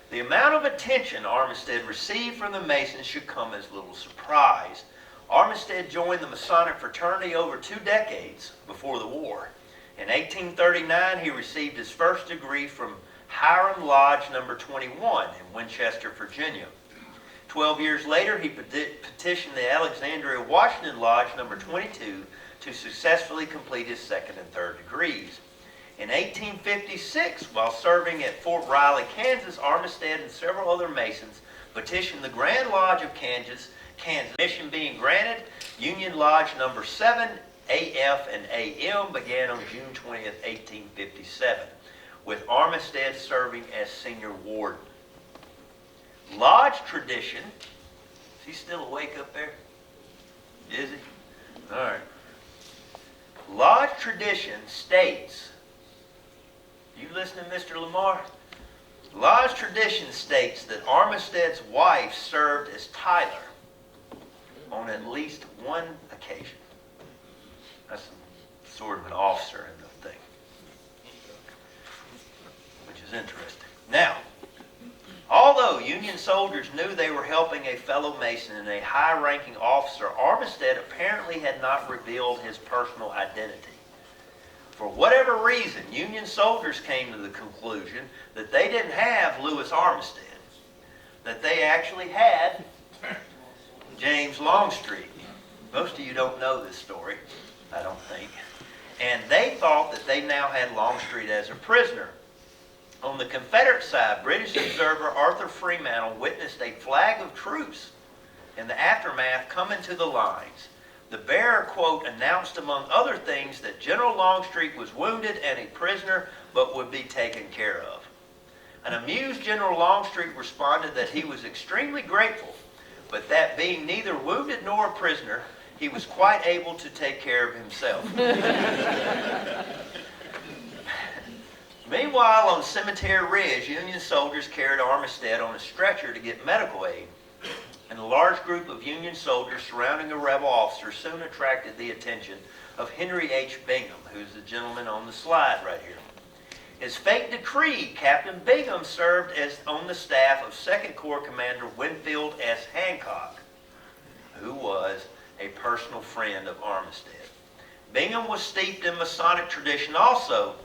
The amount of attention Armistead received from the Masons should come as little surprise. Armistead joined the Masonic fraternity over 2 decades before the war. In 1839, he received his first degree from Hiram Lodge No. 21 in Winchester, Virginia. 12 years later, he petitioned the Alexandria Washington Lodge No. 22 to successfully complete his 2nd and 3rd degrees. In 1856, while serving at Fort Riley, Kansas, Armistead and several other Masons petitioned the Grand Lodge of Kansas. Mission being granted, Union Lodge No. 7, AF and AM began on June 20th, 1857, with Armistead serving as senior warden. Lodge tradition, is he still awake up there? Is he? All right. Lodge tradition states, you listening, Mr. Lamar? Lodge tradition states that Armistead's wife served as Tyler on at least one occasion. That's sort of an officer in the thing, which is interesting. Now, although Union soldiers knew they were helping a fellow Mason and a high-ranking officer, Armistead apparently had not revealed his personal identity. For whatever reason, Union soldiers came to the conclusion that they didn't have Lewis Armistead, that they actually had James Longstreet. Most of you don't know this story, I don't think. And they thought that they now had Longstreet as a prisoner. On the Confederate side, British observer Arthur Freemantle witnessed a flag of truce in the aftermath coming to the lines. The bearer, quote, announced among other things that General Longstreet was wounded and a prisoner, but would be taken care of. An amused General Longstreet responded that he was extremely grateful, but that being neither wounded nor a prisoner, he was quite able to take care of himself. Meanwhile, on Cemetery Ridge, Union soldiers carried Armistead on a stretcher to get medical aid, and a large group of Union soldiers surrounding a rebel officer soon attracted the attention of Henry H. Bingham, who's the gentleman on the slide right here. As fate decreed, Captain Bingham served as on the staff of 2nd Corps Commander Winfield S. Hancock, who was a personal friend of Armistead. Bingham was steeped in Masonic tradition also.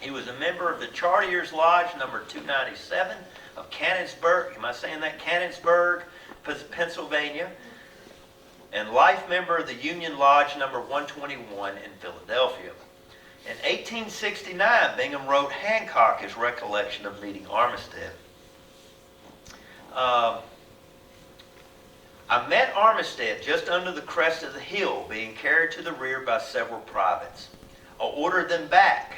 He was a member of the Chartiers Lodge No. 297 of Cannonsburg, am I saying that? Cannonsburg, Pennsylvania, and life member of the Union Lodge No. 121 in Philadelphia. In 1869, Bingham wrote Hancock his recollection of meeting Armistead. I met Armistead just under the crest of the hill, being carried to the rear by several privates. I ordered them back.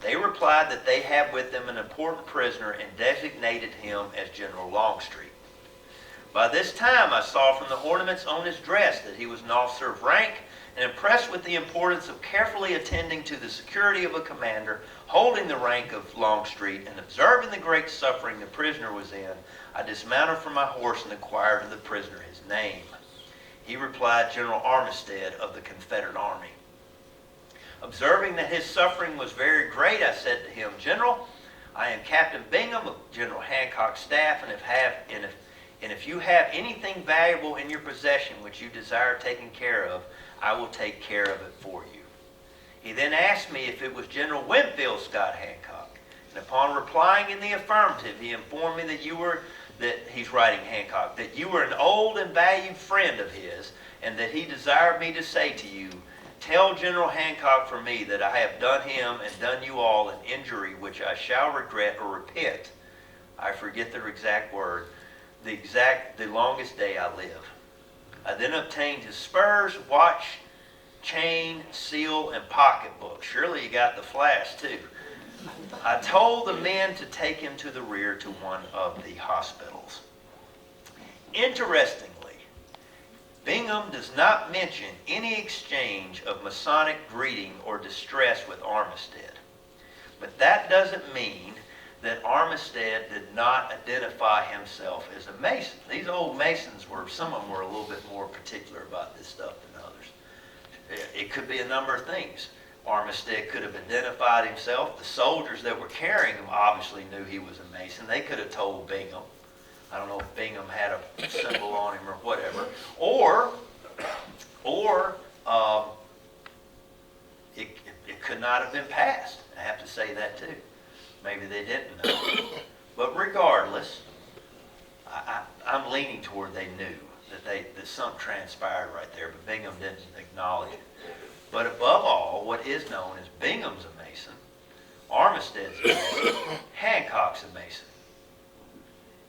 They replied that they had with them an important prisoner and designated him as General Longstreet. By this time I saw from the ornaments on his dress that he was an officer of rank, and impressed with the importance of carefully attending to the security of a commander holding the rank of Longstreet, and observing the great suffering the prisoner was in, I dismounted from my horse and inquired of the prisoner his name. He replied, General Armistead of the Confederate Army. Observing that his suffering was very great, I said to him, General, I am Captain Bingham of General Hancock's staff, and if you have anything valuable in your possession which you desire taken care of, I will take care of it for you. He then asked me if it was General Winfield Scott Hancock, and upon replying in the affirmative, he informed me he's writing Hancock, that you were an old and valued friend of his, and that he desired me to say to you, tell General Hancock for me that I have done him and done you all an injury which I shall regret or repent. I forget the exact word, the longest day I live. I then obtained his spurs, watch, chain, seal, and pocketbook. Surely you got the flash too. I told the men to take him to the rear to one of the hospitals. Interestingly, Bingham does not mention any exchange of Masonic greeting or distress with Armistead. But that doesn't mean that Armistead did not identify himself as a Mason. These old Masons some of them were a little bit more particular about this stuff than others. It could be a number of things. Armistead could have identified himself. The soldiers that were carrying him obviously knew he was a Mason. They could have told Bingham. I don't know if Bingham had a symbol on him or whatever. Or it could not have been passed. I have to say that too. Maybe they didn't know. But regardless, I'm leaning toward they knew that something transpired right there, but Bingham didn't acknowledge it. But above all, what is known is Bingham's a Mason, Armistead's a Mason, Hancock's a Mason.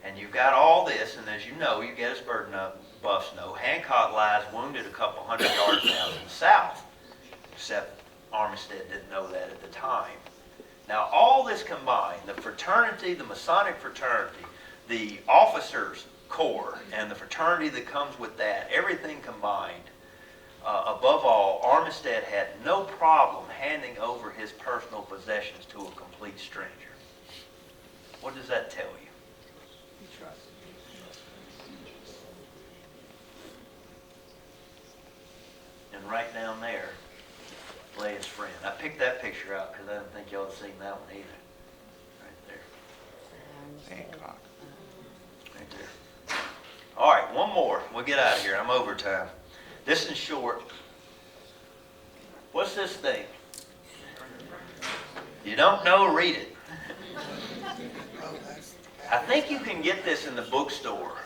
And you've got all this, and as you know, you Gettysburg buffs know, Hancock lies wounded a couple hundred yards down in the south, except Armistead didn't know that at the time. Now, all this combined, the fraternity, the Masonic fraternity, the officers' corps, and the fraternity that comes with that, everything combined, above all, Armistead had no problem handing over his personal possessions to a complete stranger. What does that tell you? And right down there lay his friend. I picked that picture out because I didn't think y'all had seen that one either. Right there. Hancock. Right there. All right, one more. We'll get out of here. I'm over time. This is short. What's this thing? You don't know, read it. I think you can get this in the bookstore.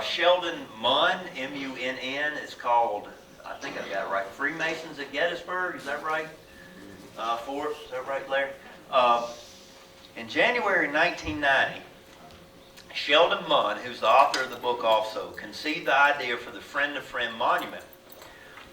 Sheldon Munn, M-U-N-N, it's called, I think I got it right, Freemasons at Gettysburg, is that right? Ford, is that right, Larry? In January 1990, Sheldon Munn, who's the author of the book also, conceived the idea for the Friend to Friend monument.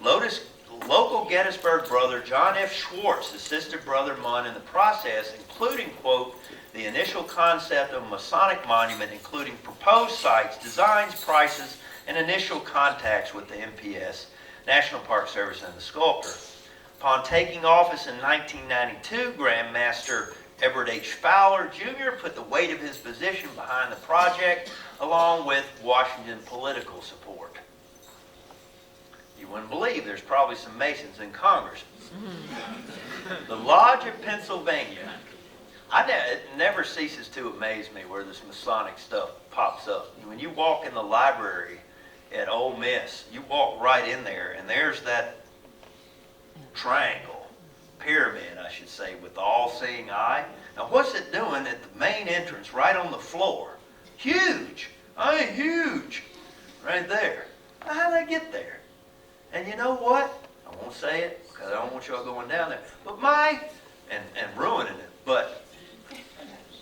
Local Gettysburg brother John F. Schwartz assisted Brother Munn in the process, including, quote, the initial concept of a Masonic monument, including proposed sites, designs, prices, and initial contacts with the NPS, National Park Service, and the sculptor. Upon taking office in 1992, Grand Master Everett H. Fowler, Jr. put the weight of his position behind the project, along with Washington political support. You wouldn't believe there's probably some Masons in Congress. The Lodge of Pennsylvania. It never ceases to amaze me where this Masonic stuff pops up. When you walk in the library at Ole Miss, you walk right in there, and there's that triangle, pyramid, I should say, with the all-seeing eye. Now, what's it doing at the main entrance, right on the floor? Huge! Huge! Right there. Now, how'd they get there? And you know what? I won't say it, because I don't want y'all going down there. But my and ruining it. But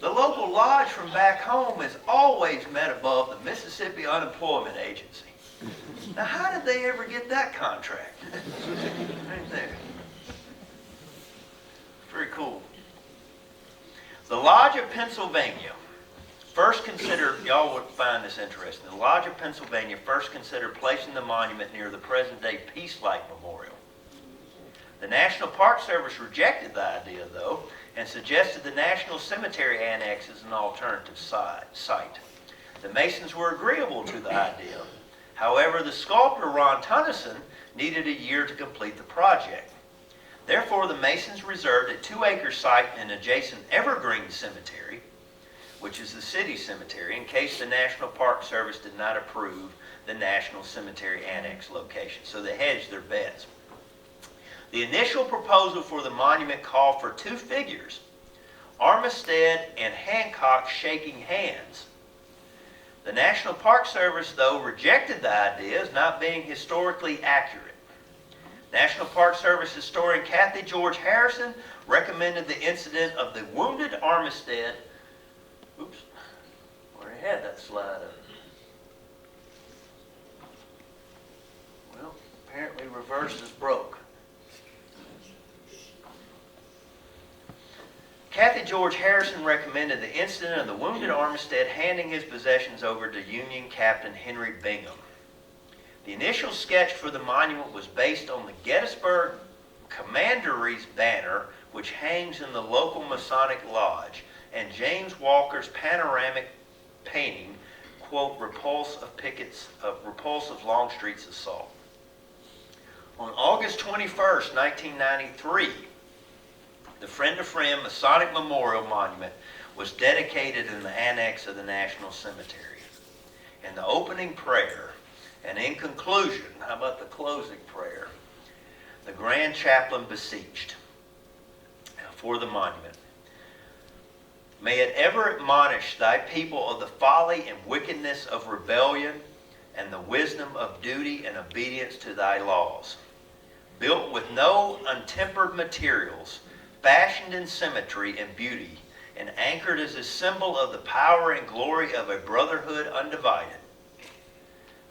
the local lodge from back home is always met above the Mississippi Unemployment Agency. Now, how did they ever get that contract? Right there. Very cool. The Lodge of Pennsylvania first considered, y'all would find this interesting, the Lodge of Pennsylvania first considered placing the monument near the present-day Peace Light Memorial. The National Park Service rejected the idea, though, and suggested the National Cemetery Annex as an alternative site. The Masons were agreeable to the idea. However, the sculptor Ron Tunnison needed a year to complete the project. Therefore, the Masons reserved a 2-acre site in adjacent Evergreen Cemetery, which is the city cemetery, in case the National Park Service did not approve the National Cemetery Annex location. So they hedged their bets. The initial proposal for the monument called for 2 figures, Armistead and Hancock shaking hands. The National Park Service, though, rejected the idea as not being historically accurate. National Park Service historian Kathy George Harrison recommended the incident of the wounded Armistead. Oops, already had that slide up. Well, apparently reverse is broke. Kathy George Harrison recommended the incident of the wounded Armistead handing his possessions over to Union Captain Henry Bingham. The initial sketch for the monument was based on the Gettysburg Commandery's banner, which hangs in the local Masonic lodge, and James Walker's panoramic painting, quote, repulsive Longstreet's assault. On August 21st, 1993, the Friend to Friend Masonic Memorial Monument was dedicated in the annex of the National Cemetery. In the opening prayer, and in conclusion, how about the closing prayer? The Grand Chaplain beseeched for the monument. May it ever admonish thy people of the folly and wickedness of rebellion and the wisdom of duty and obedience to thy laws. Built with no untempered materials, fashioned in symmetry and beauty, and anchored as a symbol of the power and glory of a brotherhood undivided.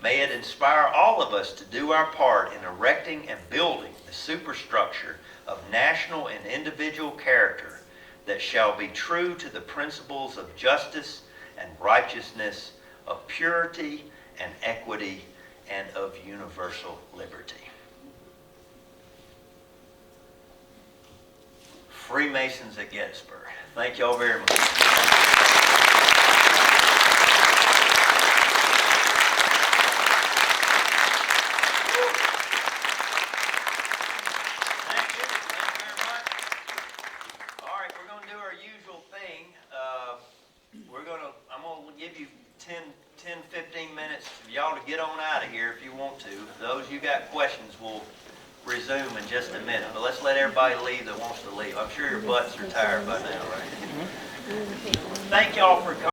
May it inspire all of us to do our part in erecting and building the superstructure of national and individual character that shall be true to the principles of justice and righteousness, of purity and equity, and of universal liberty. Freemasons at Gettysburg. Thank y'all very much. Give you 10, 15 minutes for y'all to get on out of here if you want to. Those you got questions, we'll resume in just a minute. But let's let everybody leave that wants to leave. I'm sure your butts are tired by now, right? Thank y'all for coming.